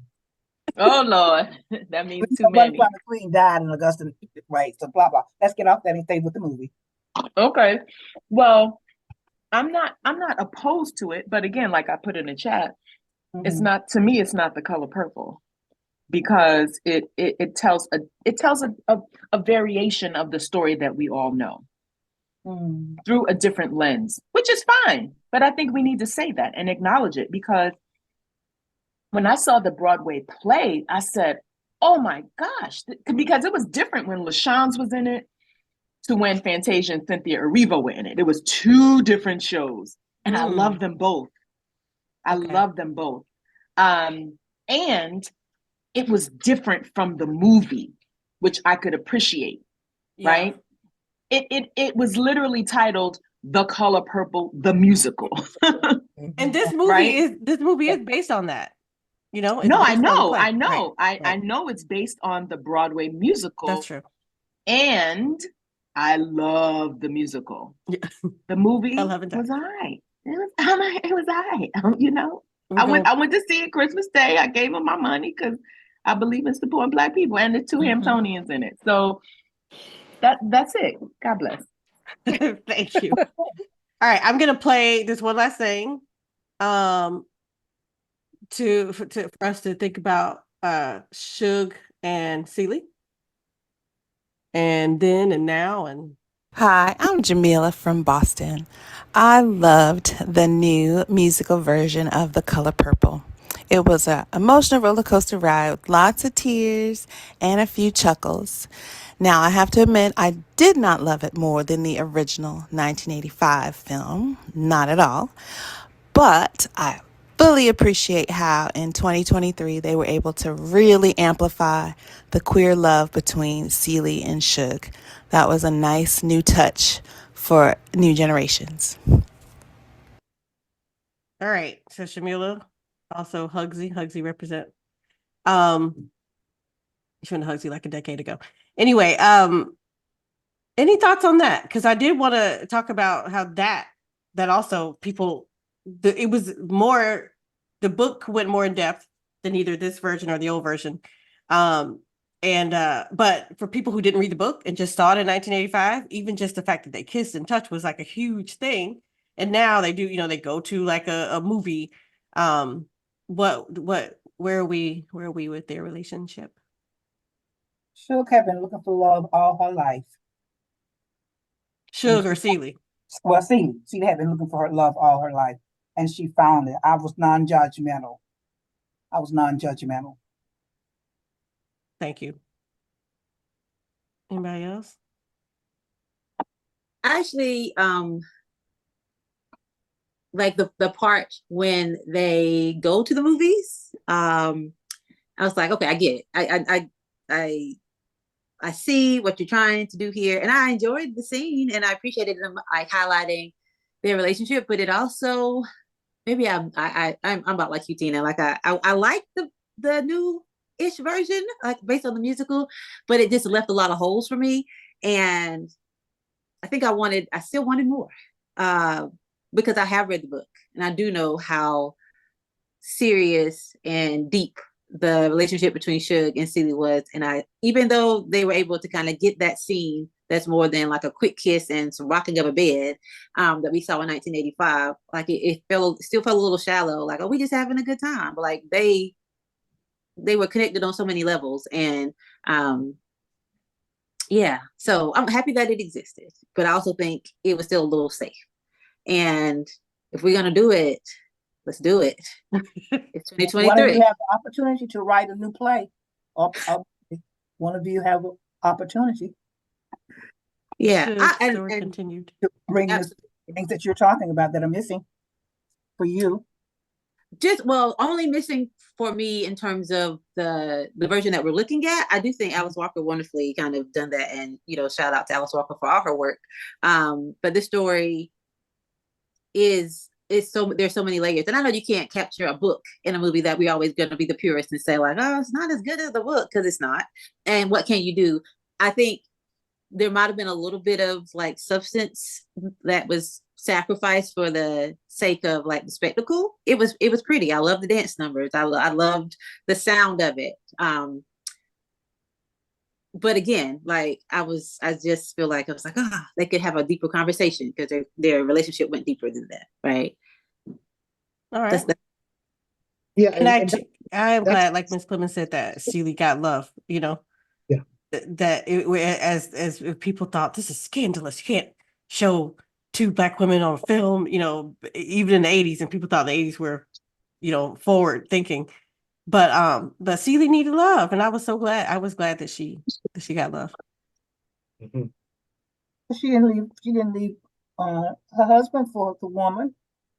Oh, Lord. That means too many. The queen died in Augusta, right? So blah, blah. Let's get off that and stay with the movie. Okay. Well, I'm not opposed to it. But again, like I put in the chat, it's not, to me, it's not The Color Purple. Because it tells a variation of the story that we all know through a different lens, which is fine. But I think we need to say that and acknowledge it, because when I saw the Broadway play, I said, "Oh my gosh!" Because it was different when LaShawne's was in it to when Fantasia and Cynthia Erivo were in it. It was 2 different shows, and I love them both. I love them both, and it was different from the movie, which I could appreciate, right? It was literally titled The Color Purple, the musical. And this movie is based on that. No, I know. I know it's based on the Broadway musical. That's true. And I love the musical. The movie was all right. It was all right. I went to see it Christmas Day. I gave them my money because I believe in supporting Black people, and there's 2 Hamptonians in it. So that's it. God bless. Thank you. All right, I'm gonna play this one last thing. for us to think about Suge and Celie, and then and now and. Hi, I'm Jamila from Boston. I loved the new musical version of The Color Purple. It was an emotional roller coaster ride with lots of tears and a few chuckles. Now, I have to admit, I did not love it more than the original 1985 film. Not at all. But I fully appreciate how in 2023 they were able to really amplify the queer love between Celie and Suge. That was a nice new touch for new generations. All right, so Shamila, also Hugsy represent. She went to Hugsy like a decade ago. Anyway, any thoughts on that? Because I did want to talk about how that also people, it was more, the book went more in depth than either this version or the old version. But for people who didn't read the book and just saw it in 1985, even just the fact that they kissed and touched was like a huge thing. And now they do, they go to like a movie. Where are we with their relationship? Suge had been looking for love all her life. Suge or Celie? Well, Celie had been looking for her love all her life, and she found it. I was non-judgmental. Thank you. Anybody else? Actually, like the part when they go to the movies, I was like, okay, I get it. I see what you're trying to do here, and I enjoyed the scene, and I appreciated them like highlighting their relationship. But it also, maybe I'm about like you, Tina. Like I like the new-ish version, like based on the musical, but it just left a lot of holes for me, and I think I still wanted more, because I have read the book, and I do know how serious and deep the relationship between Suge and Celie was. And even though they were able to kind of get that scene that's more than like a quick kiss and some rocking of a bed, that we saw in 1985, like it still felt a little shallow, like, oh, we just having a good time. But like they were connected on so many levels. And yeah, so I'm happy that it existed, but I also think it was still a little safe. And if we're going to do it, let's do it. It's 2023. One of you have the opportunity to write a new play. One of you have an opportunity. Yeah, and continued to bring the things that you're talking about that are missing for you. Only missing for me in terms of the version that we're looking at. I do think Alice Walker wonderfully kind of done that, and shout out to Alice Walker for all her work. But this story there's so many layers, and I know you can't capture a book in a movie. That we're always going to be the purist and say like, oh, it's not as good as the book, because it's not. And what can you do? I think there might have been a little bit of like substance that was sacrificed for the sake of like the spectacle. It was pretty. I love the dance numbers. I loved the sound of it. But again, like I just feel like I was like, they could have a deeper conversation, because their relationship went deeper than that, right? All right. Yeah, and I am glad, like Ms. Clemons said, that Celie got love. Yeah. That as people thought this is scandalous. You can't show two Black women on a film. Even in the 80s, and people thought the 80s were, forward thinking. But Celie needed love, and I was so glad. I was glad that she got love. Mm-hmm. She didn't leave her husband for the woman.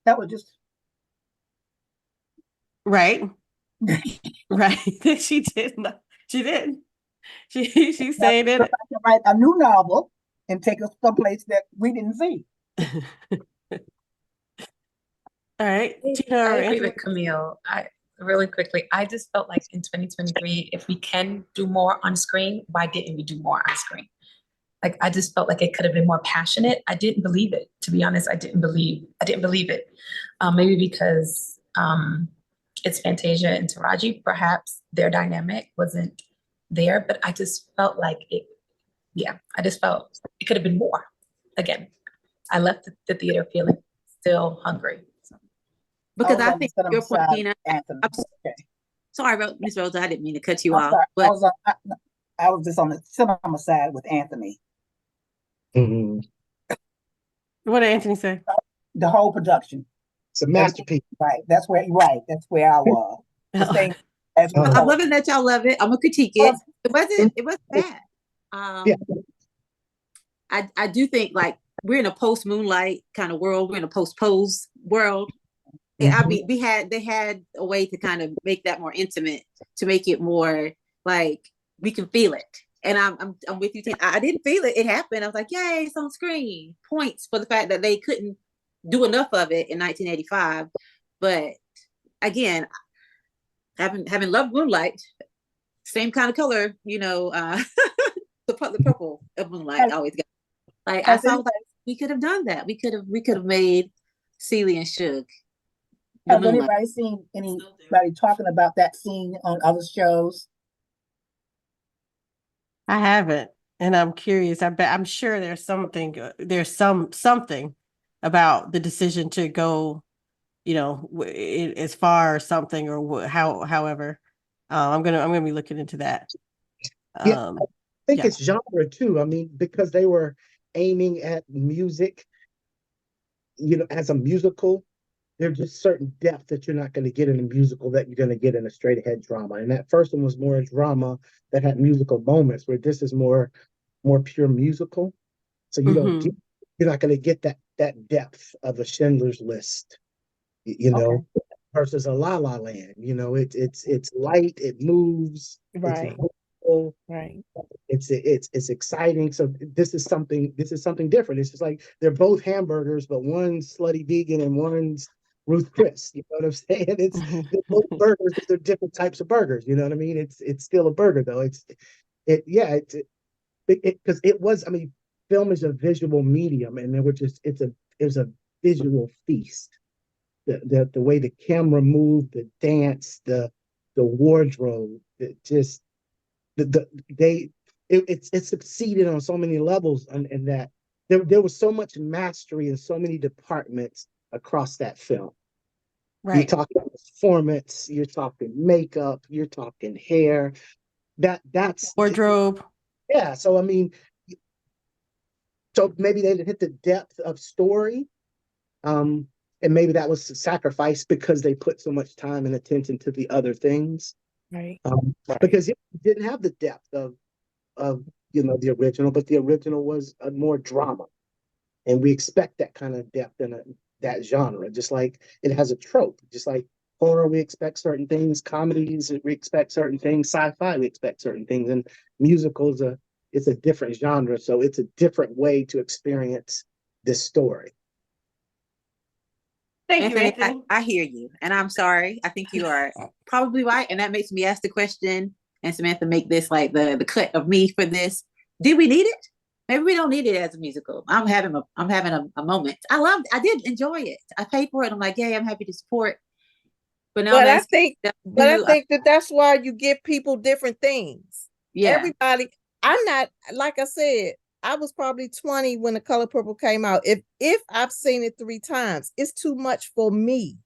That was just right. Right. She did not. She didn't. She's saying it. To write a new novel and take us someplace that we didn't see. All right, Tina. I agree with Kamille. Really quickly, I just felt like in 2023, if we can do more on screen, why didn't we do more on screen? Like, I just felt like it could have been more passionate. I didn't believe it, to be honest. I didn't believe it. Maybe because it's Fantasia and Taraji, perhaps their dynamic wasn't there, but I just felt like I just felt it could have been more. Again, I left the theater feeling still hungry. So. because I on the think your cinema point, side, Gina, Anthony. I'm Okay. sorry, Miss Rosa, I didn't mean to cut you I'm off, sorry. but I was just on the cinema side with Anthony. Mhm. What did Anthony say? The whole production. It's a masterpiece. Right. That's where I was. The same as Oh. I'm loving that y'all love it. I'm gonna critique it. It wasn't bad. Yeah. I do think like we're in a post Moonlight kind of world. We're in a post Pose world. I mean, they had a way to kind of make that more intimate, to make it more like we can feel it. And I'm with you, Tim. I didn't feel it. It happened. I was like, yay, it's on screen. Points for the fact that they couldn't do enough of it in 1985. But again, having loved Moonlight, same kind of color, the purple of Moonlight always got. Like I saw, like we could have done that. We could have made Celie and Suge. Has anybody seen anybody talking about that scene on other shows? I haven't, and I'm curious. I'm sure there's something about the decision to go, as far or something or however. I'm gonna be looking into that. Yeah, I think it's genre too. I mean, because they were aiming at music, as a musical. There's just certain depth that you're not going to get in a musical that you're going to get in a straight ahead drama. And that first one was more a drama that had musical moments, where this is more pure musical. So you're not going to get that depth of a Schindler's List, versus a La La Land. It's light, it moves, Right. it's vocal, Right. it's exciting. So this is something different. It's just like they're both hamburgers, but one's slutty vegan and one's Ruth Chris. You know what I'm saying? They're both burgers, but they're different types of burgers. You know what I mean? It's still a burger though. Because it was. I mean, film is a visual medium, and it was a visual feast. The way the camera moved, the dance, the wardrobe, it succeeded on so many levels, and that there was so much mastery in so many departments across that film. Right. You're talking performance, you're talking makeup, you're talking hair. That's wardrobe. Yeah. So I mean, so maybe they didn't hit the depth of story. And maybe that was sacrificed because they put so much time and attention to the other things. Right. Because it didn't have the depth of the original, but the original was a more drama. And we expect that kind of depth in that genre, just like it has a trope. Just like horror, we expect certain things. Comedies, we expect certain things. Sci-fi, we expect certain things. And musicals, it's a different genre, so it's a different way to experience this story. Thank you, Anthony. I hear you, and I'm sorry. I think you are probably right, and that makes me ask the question. And Samantha, make this like the cut of me for this. Did we need it? Maybe we don't need it as a musical. I'm having a moment. I did enjoy it. I paid for it. I'm like, yay, I'm happy to support. But now I think that's why you give people different things. Yeah. Everybody, I'm not, like I said, I was probably 20 when The Color Purple came out. If I've seen it 3 times, it's too much for me.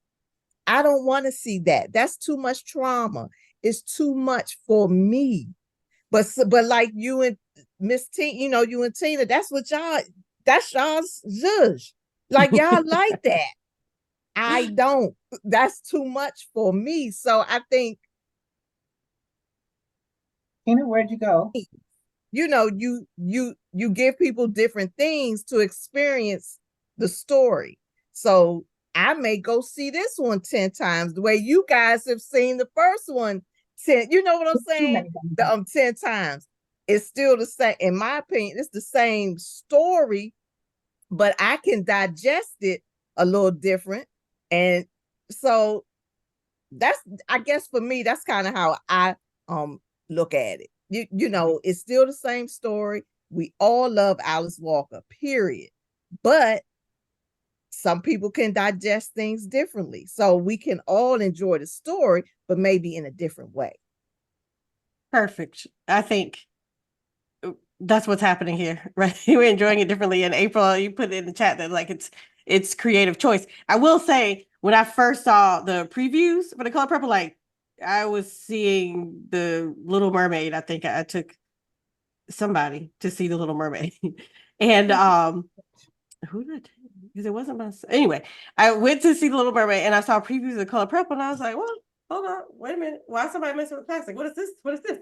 I don't want to see that. That's too much trauma. It's too much for me. But like you and Miss Tina, you and Tina, that's y'all's zhuzh. Like y'all like that. I don't. That's too much for me. So I think, Tina, where'd you go? You give people different things to experience the story. So I may go see this one 10 times the way you guys have seen the first one 10. You know what I'm saying? 10 times. It's still the same. In my opinion, it's the same story, but I can digest it a little different. And so I guess for me, that's kind of how I look at it. It's still the same story. We all love Alice Walker, period. But some people can digest things differently. So we can all enjoy the story, but maybe in a different way. Perfect. I think that's what's happening here, right? We're enjoying it differently. In April, you put it in the chat that like it's creative choice. I will say when I first saw the previews for The Color Purple, like I was seeing The Little Mermaid. I think I took somebody to see The Little Mermaid. And who did I take? Because it wasn't my anyway. I went to see The Little Mermaid and I saw previews of The Color Purple and I was like, well, hold on, wait a minute. Why is somebody messing with plastic? What is this? What is this?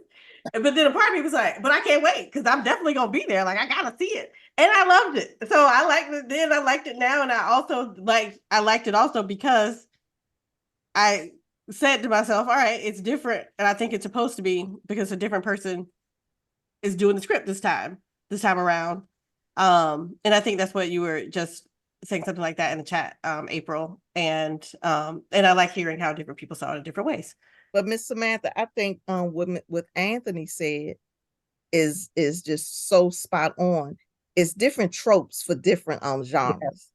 But then a part of me was like, but I can't wait because I'm definitely gonna be there. Like I gotta see it. And I loved it. So I liked it then, I liked it now, and I liked it also because I said to myself, all right, it's different. And I think it's supposed to be because a different person is doing the script this time around. And I think that's what you were just saying, something like that in the chat, April. And I like hearing how different people saw it in different ways. But Miss Samantha, I think what Anthony said is just so spot on. It's different tropes for different genres. Yes.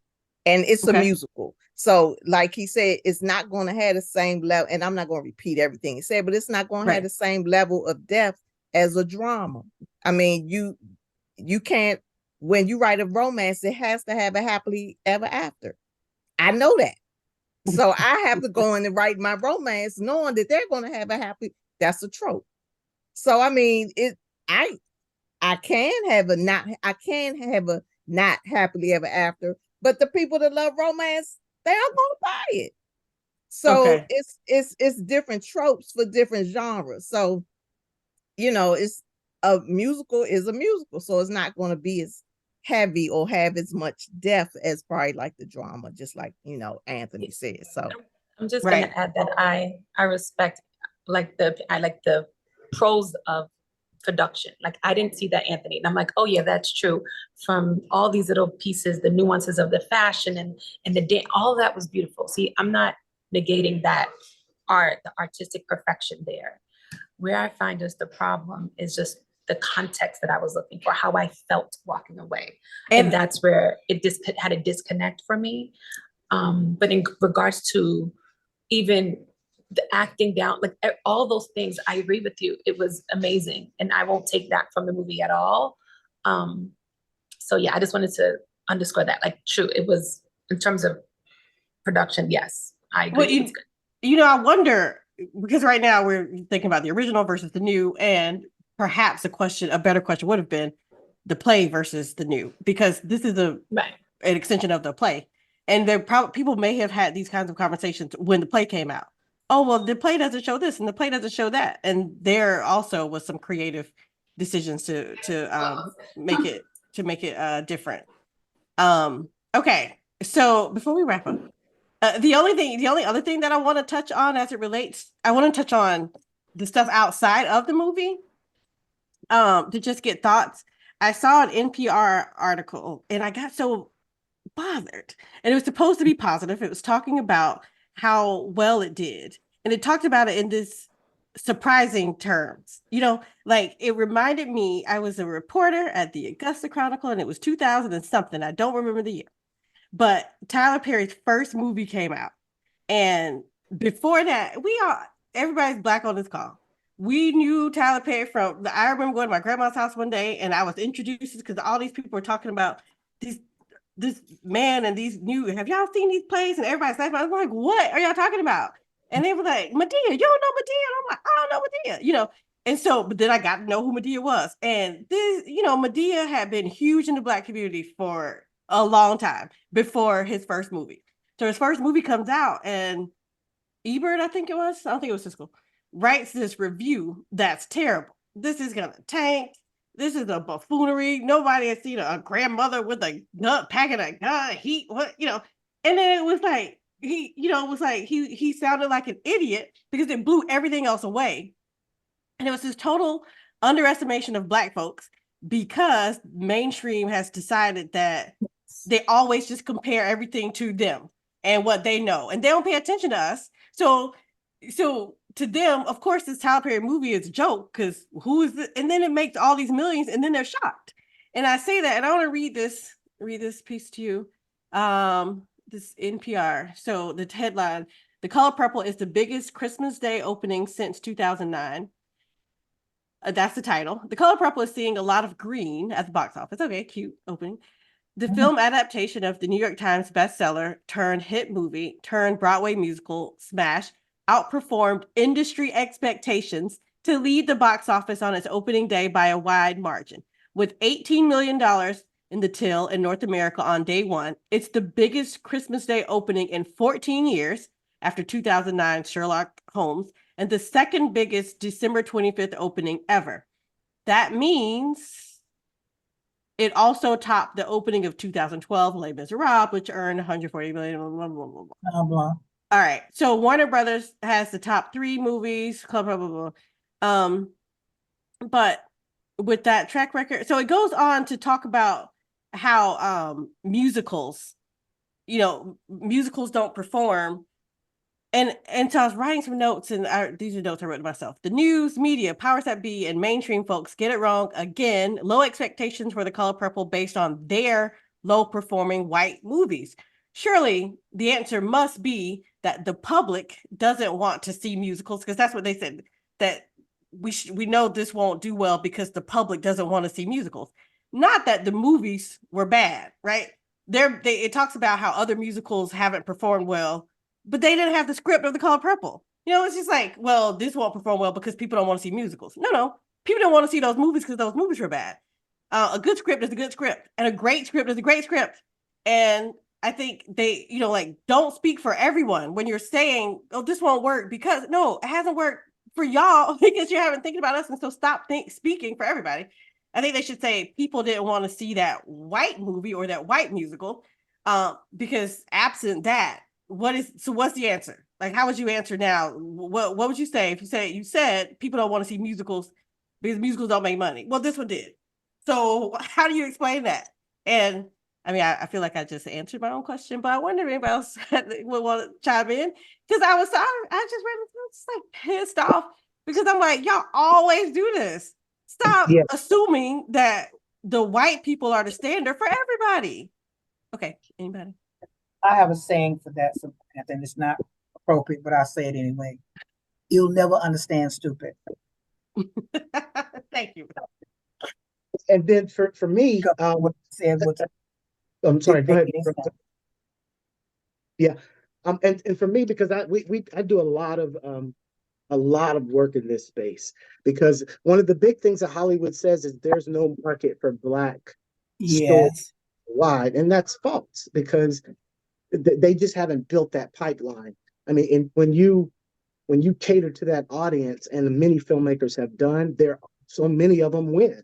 And it's a musical. So like he said, it's not going to have the same level, and I'm not going to repeat everything he said, but it's not going to have the same level of depth as a drama. I mean, you can't, when you write a romance, it has to have a happily ever after. I know that. So I have to go in and write my romance knowing that they're going to have a happy, that's a trope. So, I mean, I can have a not happily ever after, but the people that love romance, they are going to buy it. So it's different tropes for different genres. So, it's a musical is a musical. So it's not going to be as heavy or have as much depth as probably like the drama, just like, Anthony said. So I'm just going to add that I respect I like the pros of production. Like I didn't see that, Anthony, and I'm like, oh yeah, that's true. From all these little pieces, the nuances of the fashion and the dance, all of that was beautiful. See, I'm not negating that art, the artistic perfection there. Where I find just the problem is just the context that I was looking for, how I felt walking away, and that's where it had a disconnect for me. But in regards to even the acting down, like all those things, I agree with you. It was amazing. And I won't take that from the movie at all. So yeah, I just wanted to underscore that. Like, true, it was, in terms of production, yes, I agree. Well, I wonder, because right now we're thinking about the original versus the new, and perhaps a better question would have been the play versus the new, because this is an extension of the play. And people may have had these kinds of conversations when the play came out. Oh, well, the play doesn't show this and the play doesn't show that. And there also was some creative decisions to make it different. Okay, so before we wrap up, the only other thing that I want to touch on as it relates, I want to touch on the stuff outside of the movie, to just get thoughts. I saw an NPR article and I got so bothered, and it was supposed to be positive. It was talking about how well it did, and it talked about it in this surprising terms. Like it reminded me, I was a reporter at the Augusta Chronicle, and it was 2000 and something. I don't remember the year, but Tyler Perry's first movie came out, and before that, everybody's black on this call. We knew Tyler Perry I remember going to my grandma's house one day, and I was introduced because all these people were talking about this man and these have y'all seen these plays? And everybody's laughing. I was like, what are y'all talking about? And they were like, Medea, you don't know Medea? And I'm like, I don't know Medea, And so, but then I got to know who Medea was. And this, Medea had been huge in the Black community for a long time before his first movie. So his first movie comes out, and Ebert, I think it was, I don't think it was Siskel, writes this review that's terrible. This is gonna tank. This is a buffoonery. Nobody has seen a grandmother with a gun, packing a gun, And then it was like, he sounded like an idiot because it blew everything else away. And it was this total underestimation of Black folks because mainstream has decided that they always just compare everything to them and what they know. And they don't pay attention to us. So to them, of course, this Tyler Perry movie is a joke because who is it? And then it makes all these millions, and then they're shocked. And I say that, and I want to read this piece to you. This NPR. So the headline: "The Color Purple is the biggest Christmas Day opening since 2009." That's the title. "The Color Purple is seeing a lot of green at the box office." Okay, cute opening. The film adaptation of the New York Times bestseller turned hit movie turned Broadway musical smash outperformed industry expectations to lead the box office on its opening day by a wide margin. With $18 million in the till in North America on day one, it's the biggest Christmas Day opening in 14 years after 2009 Sherlock Holmes, and the second biggest December 25th opening ever. That means it also topped the opening of 2012 Les Miserables, which earned 140 million. Blah, blah, blah, blah. Blah, blah. All right, so Warner Brothers has the top 3 movies, blah, blah, blah, blah. But with that track record, so it goes on to talk about how musicals, musicals don't perform. And so I was writing some notes, and these are notes I wrote myself. The news, media, powers that be, and mainstream folks get it wrong again. Low expectations for The Color Purple based on their low-performing white movies. Surely the answer must be that the public doesn't want to see musicals, because that's what they said, that we know this won't do well because the public doesn't want to see musicals. Not that the movies were bad, right? It talks about how other musicals haven't performed well, but they didn't have the script of The Color Purple. It's just like, well, this won't perform well because people don't want to see musicals. No, people don't want to see those movies because those movies were bad. A good script is a good script, and a great script is a great script. And I think they, don't speak for everyone when you're saying, oh, this won't work, because no, it hasn't worked for y'all because you haven't thinking about us. And so stop speaking for everybody. I think they should say people didn't want to see that white movie or that white musical, because absent that, what's the answer? Like, how would you answer now? What would you say if you said people don't want to see musicals because musicals don't make money? Well, this one did. So how do you explain that? And I mean, I feel like I just answered my own question, but I wonder if anybody else would want to chime in, because I just read it, just like pissed off, because I'm like, y'all always do this. Stop assuming that the white people are the standard for everybody. Okay, anybody? I have a saying for that, so I think it's not appropriate, but I'll say it anyway. You'll never understand stupid. Thank you. And then for me, what said, I'm sorry, go ahead. Yeah. And for me, because I do a lot of work in this space, because one of the big things that Hollywood says is there's no market for Black stories wide, and that's false, because they just haven't built that pipeline. I mean, and when you cater to that audience, and many filmmakers have done, so many of them win.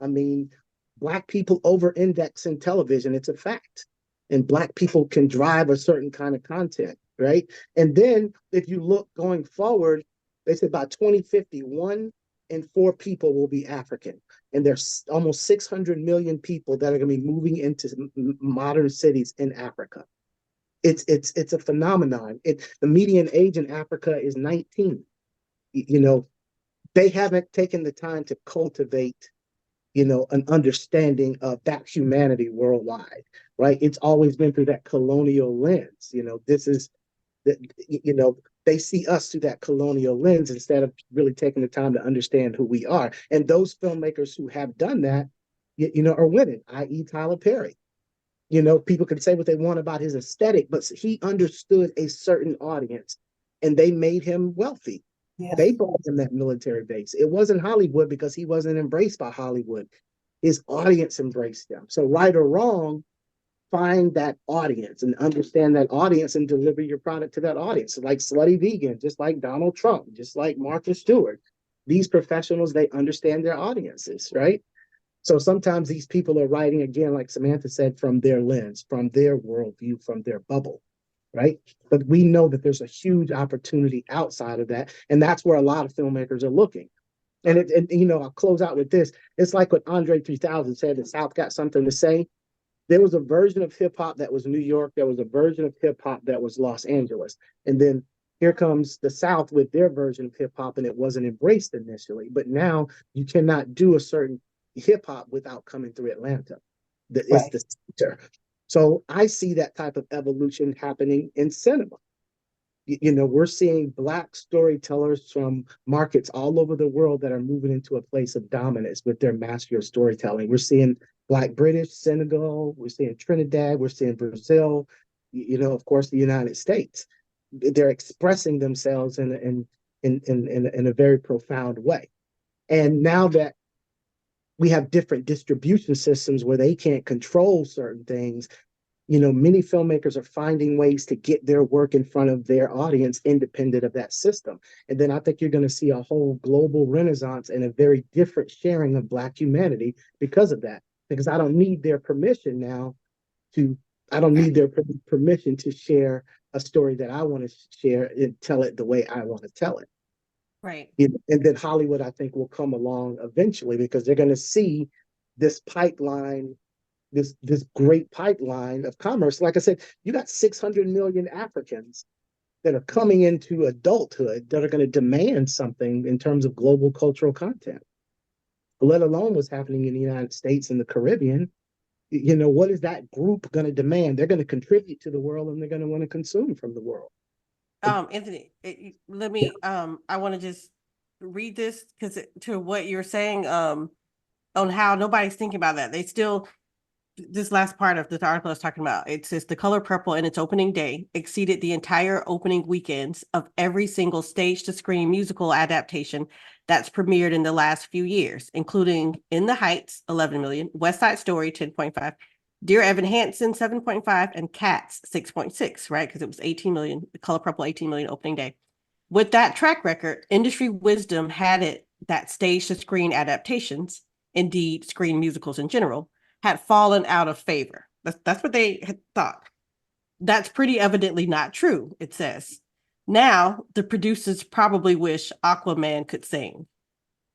I mean, Black people over-index in television, it's a fact. And Black people can drive a certain kind of content, right? And then if you look going forward, they said by 2050, 1 in 4 people will be African. And there's almost 600 million people that are going to be moving into modern cities in Africa. It's a phenomenon. The median age in Africa is 19. They haven't taken the time to cultivate an understanding of that humanity worldwide, right? It's always been through that colonial lens. They see us through that colonial lens instead of really taking the time to understand who we are. And those filmmakers who have done that, are winning, i.e. Tyler Perry. People can say what they want about his aesthetic, but he understood a certain audience, and they made him wealthy. Yes. They bought him that military base. It wasn't Hollywood, because he wasn't embraced by Hollywood. His audience embraced him. So right or wrong, find that audience and understand that audience and deliver your product to that audience. So like Slutty Vegan, just like Donald Trump, just like Martha Stewart. These professionals, they understand their audiences, right? So sometimes these people are writing, again, like Samantha said, from their lens, from their worldview, from their bubble. Right? But we know that there's a huge opportunity outside of that. And that's where a lot of filmmakers are looking. And I'll close out with this. It's like what Andre 3000 said, the South got something to say. There was a version of hip hop that was New York. There was a version of hip hop that was Los Angeles. And then here comes the South with their version of hip hop, and it wasn't embraced initially. But now you cannot do a certain hip hop without coming through Atlanta. It's the center. So I see that type of evolution happening in cinema. We're seeing Black storytellers from markets all over the world that are moving into a place of dominance with their mastery of storytelling. We're seeing Black British, Senegal, we're seeing Trinidad, we're seeing Brazil, of course, the United States. They're expressing themselves in a very profound way. And now that we have different distribution systems where they can't control certain things, many filmmakers are finding ways to get their work in front of their audience independent of that system. And then I think you're going to see a whole global renaissance and a very different sharing of Black humanity because of that. Because I don't need their permission now permission to share a story that I want to share and tell it the way I want to tell it. Right. And then Hollywood, I think, will come along eventually because they're going to see this pipeline, this great pipeline of commerce. Like I said, you got 600 million Africans that are coming into adulthood that are going to demand something in terms of global cultural content, let alone what's happening in the United States and the Caribbean. What is that group going to demand? They're going to contribute to the world and they're going to want to consume from the world. Anthony, let me, I want to just read this because to what you're saying, on how nobody's thinking about that. They still, this last part of this article I was talking about, it says The Color Purple in its opening day exceeded the entire opening weekends of every single stage to screen musical adaptation that's premiered in the last few years, including In the Heights, 11 million, West Side Story, 10.5, Dear Evan Hansen, 7.5, and Cats, 6.6, right? Because it was 18 million, The Color Purple, 18 million opening day. With that track record, industry wisdom had it that stage to screen adaptations, indeed screen musicals in general, had fallen out of favor. That's what they had thought. That's pretty evidently not true, it says. Now, the producers probably wish Aquaman could sing.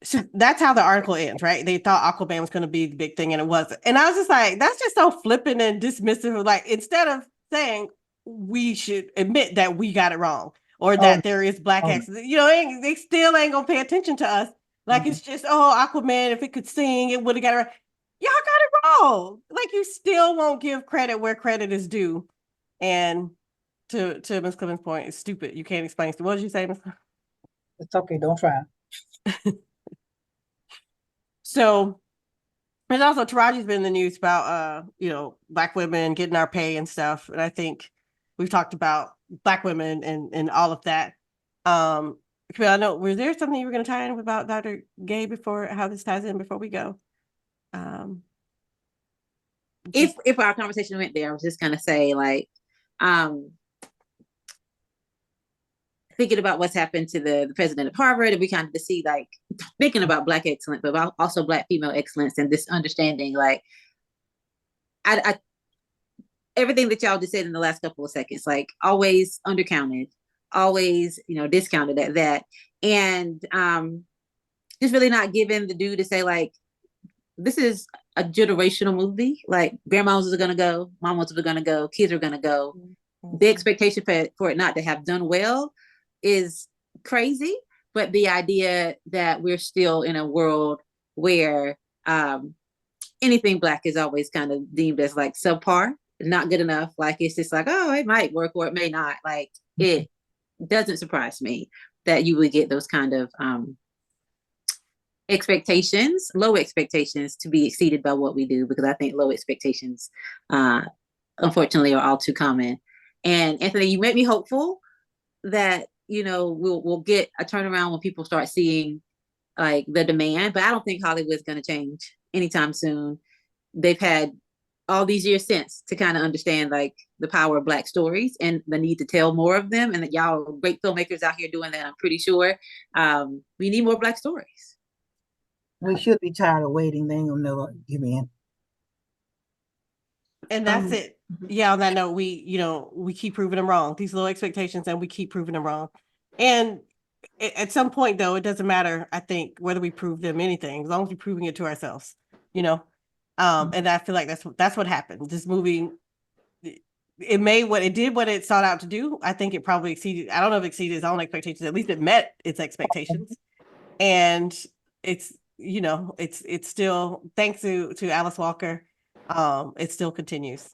So that's how the article ends, right? They thought Aquaman was going to be the big thing and it wasn't. And I was just like, that's just so flippant and dismissive. Like, instead of saying we should admit that we got it wrong or that there is Black excellence, they still ain't going to pay attention to us. Like, it's just, Aquaman, if it could sing, it would have got it right. Y'all got it wrong. Like, you still won't give credit where credit is due. And to Ms. Clemons' point, it's stupid. You can't explain. What did you say, Ms. Clemons? It's okay, don't try. So there's also Taraji's been in the news about Black women getting our pay and stuff. And I think we've talked about Black women and all of that. Kamille, I know, was there something you were going to tie in about Dr. Gay before, how this ties in before we go? If our conversation went there, I was just gonna say, like, thinking about what's happened to the president of Harvard, and we kind of see, like, thinking about Black excellence, but also Black female excellence, and this understanding, like, I everything that y'all just said in the last couple of seconds, like, always undercounted, always, discounted at that, and just really not given the due to say, like, this is a generational movie. Like, grandmas are gonna go, mamas are gonna go, kids are gonna go. Mm-hmm. The expectation for it not to have done well is crazy, but the idea that we're still in a world where anything Black is always kind of deemed as, like, subpar, not good enough. Like, it's just like, oh, it might work or it may not. Like, it doesn't surprise me that you would get those kind of low expectations to be exceeded by what we do, because I think low expectations, unfortunately, are all too common. And Anthony, you made me hopeful that, we'll get a turnaround when people start seeing, like, the demand, but I don't think Hollywood's going to change anytime soon. They've had all these years since to kind of understand, like, the power of Black stories and the need to tell more of them, and that y'all are great filmmakers out here doing that, I'm pretty sure. We need more Black stories. We should be tired of waiting. They ain't gonna know what give in. And that's it. Yeah, on that note, we keep proving them wrong. These low expectations, and we keep proving them wrong. And at some point, though, it doesn't matter, I think, whether we prove them anything, as long as we're proving it to ourselves, And I feel like that's what happened. This movie, it did what it sought out to do. I think it probably exceeded, I don't know if it exceeded its own expectations, at least it met its expectations. And it's still, thanks to Alice Walker, it still continues.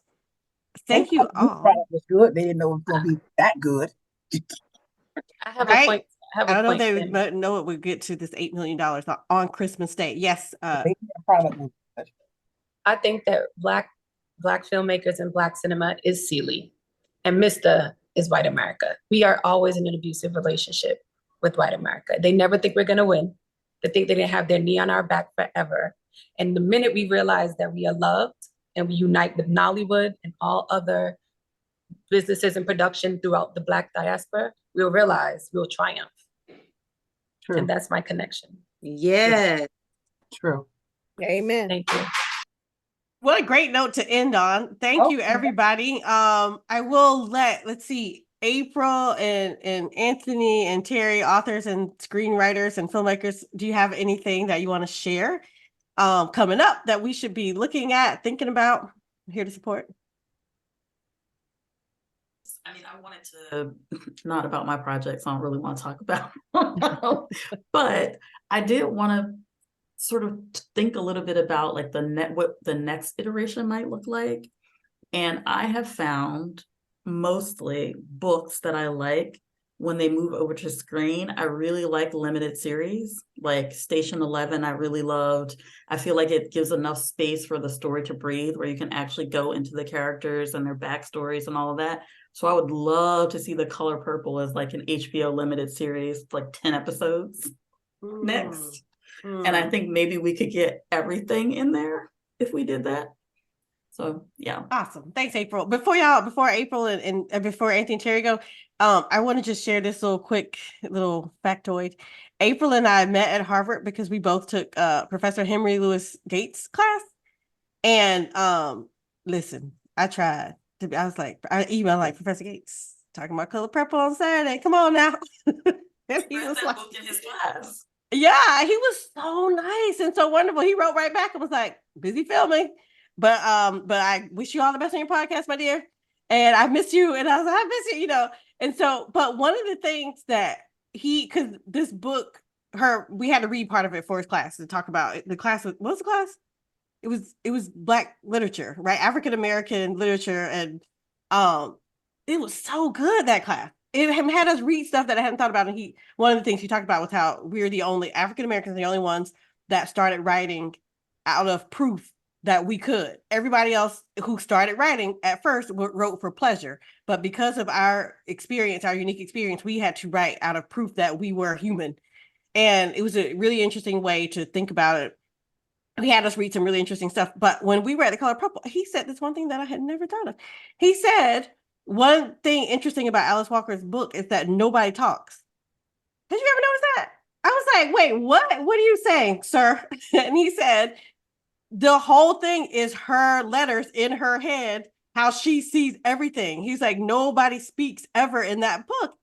Thank you all. It was good. They didn't know it was going to be that good. I have a Right? point. I have I a don't know if point. they Kim. would know it would get to this $8 million on Christmas Day. Yes. Maybe a private movie. I think that black filmmakers and black cinema is Sealy, and Mr. is white America. We are always in an abusive relationship with white America. They never think we're gonna win. They think they're gonna have their knee on our back forever. And the minute we realize that we are loved and we unite with Nollywood and all other businesses and production throughout the black diaspora, we'll realize we'll triumph. True, And that's my connection. Yes. true. Amen. Thank you. What a great note to end on. Thank you, Okay. everybody. I will let's see, April and Anthony and Terry, authors and screenwriters and filmmakers, do you have anything that you want to share coming up that we should be looking at, thinking about? I'm here to support. I mean, I wanted to not about my projects. I don't really want to talk about, but I did want to sort of think a little bit about like what the next iteration might look like. And I have found mostly books that I like when they move over to screen. I really like limited series, like Station 11. I really loved. I feel like it gives enough space for the story to breathe, where you can actually go into the characters and their backstories and all of that. So I would love to see The Color Purple as like an HBO limited series, like 10 episodes next. And I think maybe we could get everything in there if we did that. So yeah. Awesome. Thanks, April. Before April and before Anthony and Terry go, I want to just share this quick little factoid. April and I met at Harvard because we both took Professor Henry Louis Gates' class. And listen, I tried. I was like, I emailed like, Professor Gates, talking about Color Purple on Saturday. Come on now. And he was like, book in his class. yeah, he was so nice and so wonderful. He wrote right back and was like, busy filming. But I wish you all the best on your podcast, my dear. And I miss you. And I was like, I miss you, And so, but one of the things that because this book, we had to read part of it for his class to talk about it. The class, what was the class? It was Black literature, right? African American literature. And it was so good, that class. It had us read stuff that I hadn't thought about. And one of the things he talked about was how we're the only African Americans, the only ones that started writing out of proof that we could. Everybody else who started writing at first wrote for pleasure, but because of our experience, our unique experience, we had to write out of proof that we were human. And it was a really interesting way to think about it. He had us read some really interesting stuff. But when we read The Color Purple, he said this one thing that I had never thought of. He said, one thing interesting about Alice Walker's book is that nobody talks. Did you ever notice that? I was like, wait, what? What are you saying, sir? And he said, the whole thing is her letters in her head, how she sees everything. He's like, nobody speaks ever in that book.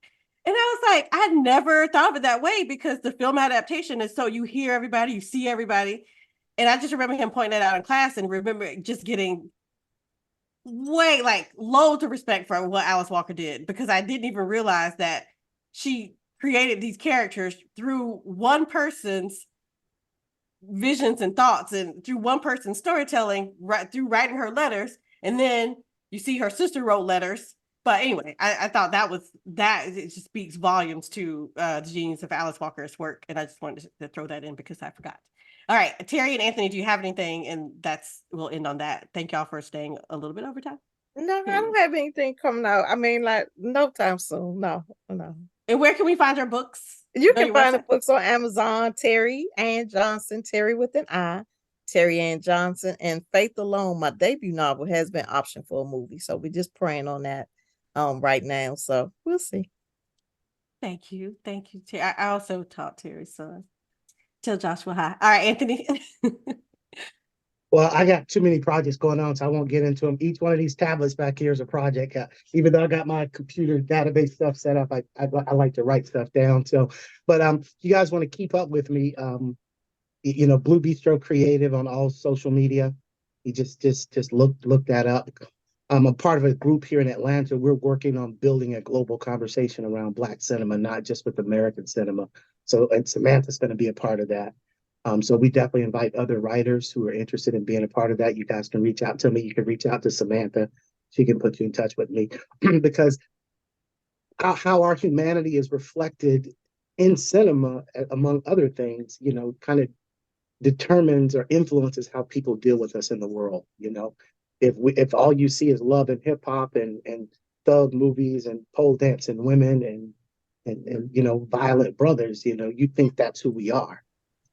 And I was like, I never thought of it that way, because the film adaptation is so you hear everybody, you see everybody. And I just remember him pointing that out in class, and remember just getting way loads of respect for what Alice Walker did, because I didn't even realize that she created these characters through one person's visions and thoughts, and through one person's storytelling, right through writing her letters. And then you see her sister wrote letters. But anyway, I thought it just speaks volumes to the genius of Alice Walker's work. And I just wanted to throw that in because I forgot. All right, Terry and Anthony, do you have anything? And we'll end on that. Thank y'all for staying a little bit over time. No, I don't have anything coming out. I mean, like, no time soon. No. And where can we find your books? You can find the books on Amazon. Terry Ann Johnson, Terry with an I, Terry Ann Johnson, and Faith Alone. My debut novel has been optioned for a movie, so we're just praying on that right now. So we'll see. Thank you, Terry. I also taught Terry's son. Tell Joshua hi. All right, Anthony. Well, I got too many projects going on, so I won't get into them. Each one of these tablets back here is a project. Even though I got my computer database stuff set up, I like to write stuff down. So, but you guys want to keep up with me? Blue Bistro Creative on all social media. You just look that up. I'm a part of a group here in Atlanta. We're working on building a global conversation around Black cinema, not just with American cinema. So, and Samantha's going to be a part of that. So we definitely invite other writers who are interested in being a part of that. You guys can reach out to me. You can reach out to Samantha. She can put you in touch with me because how our humanity is reflected in cinema, among other things, you know, kind of determines or influences how people deal with us in the world. You know, if all you see is love and hip hop and thug movies and pole dancing women and you know, violent brothers, you know, you think that's who we are.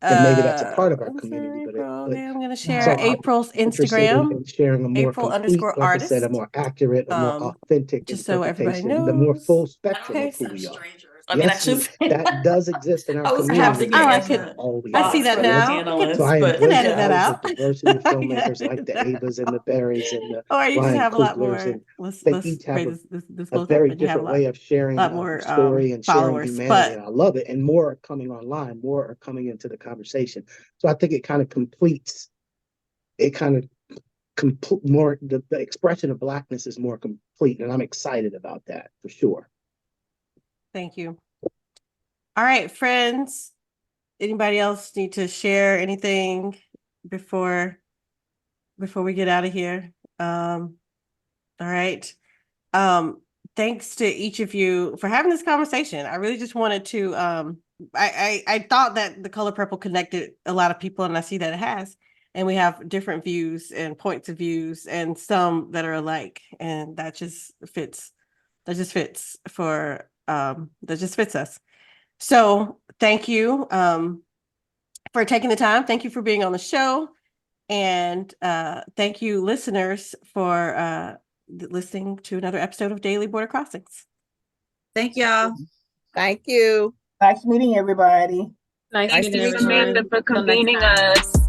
And maybe that's a part of our I'm community, sorry, bro. but Okay, I'm gonna so share I'm April's interested Instagram, in sharing a more complete, like I said, a April_artist. more accurate, a more authentic Just so everybody interpretation, the more knows. full spectrum Okay, of who so we are. I mean, I Yes, should. that does exist in our I was half community, thinking but Oh, I that's in could. not the all we I are. see box that for the Yes. now. So panelists, I but You can embrace edit that all yeah. the out. diversity of You can filmmakers edit like the that Avas and the out. Berries and the Or you just Ryan have a lot Cooglers, more. and Let's they let's each have break this a close up, very and you have a different way of sharing lot more story and sharing followers. humanity, But and I love it. And more are coming online, more are coming into the conversation. So I think it kind of completes. It kind of more the expression of Blackness is more complete, and I'm excited about that for sure. thank you. All right, friends. Anybody else need to share anything before we get out of here? All right. Thanks to each of you for having this conversation. I really just wanted to I thought that The Color Purple connected a lot of people, and I see that it has. And we have different views and points of views, and some that are alike, and that just fits. That just fits us. So thank you for taking the time. Thank you for being on the show. And thank you, listeners, for listening to another episode of Daily Border Crossings. Thank y'all. Thank you. Nice meeting everybody. Nice Thanks meeting to everyone. Samantha for Till next convening time. us.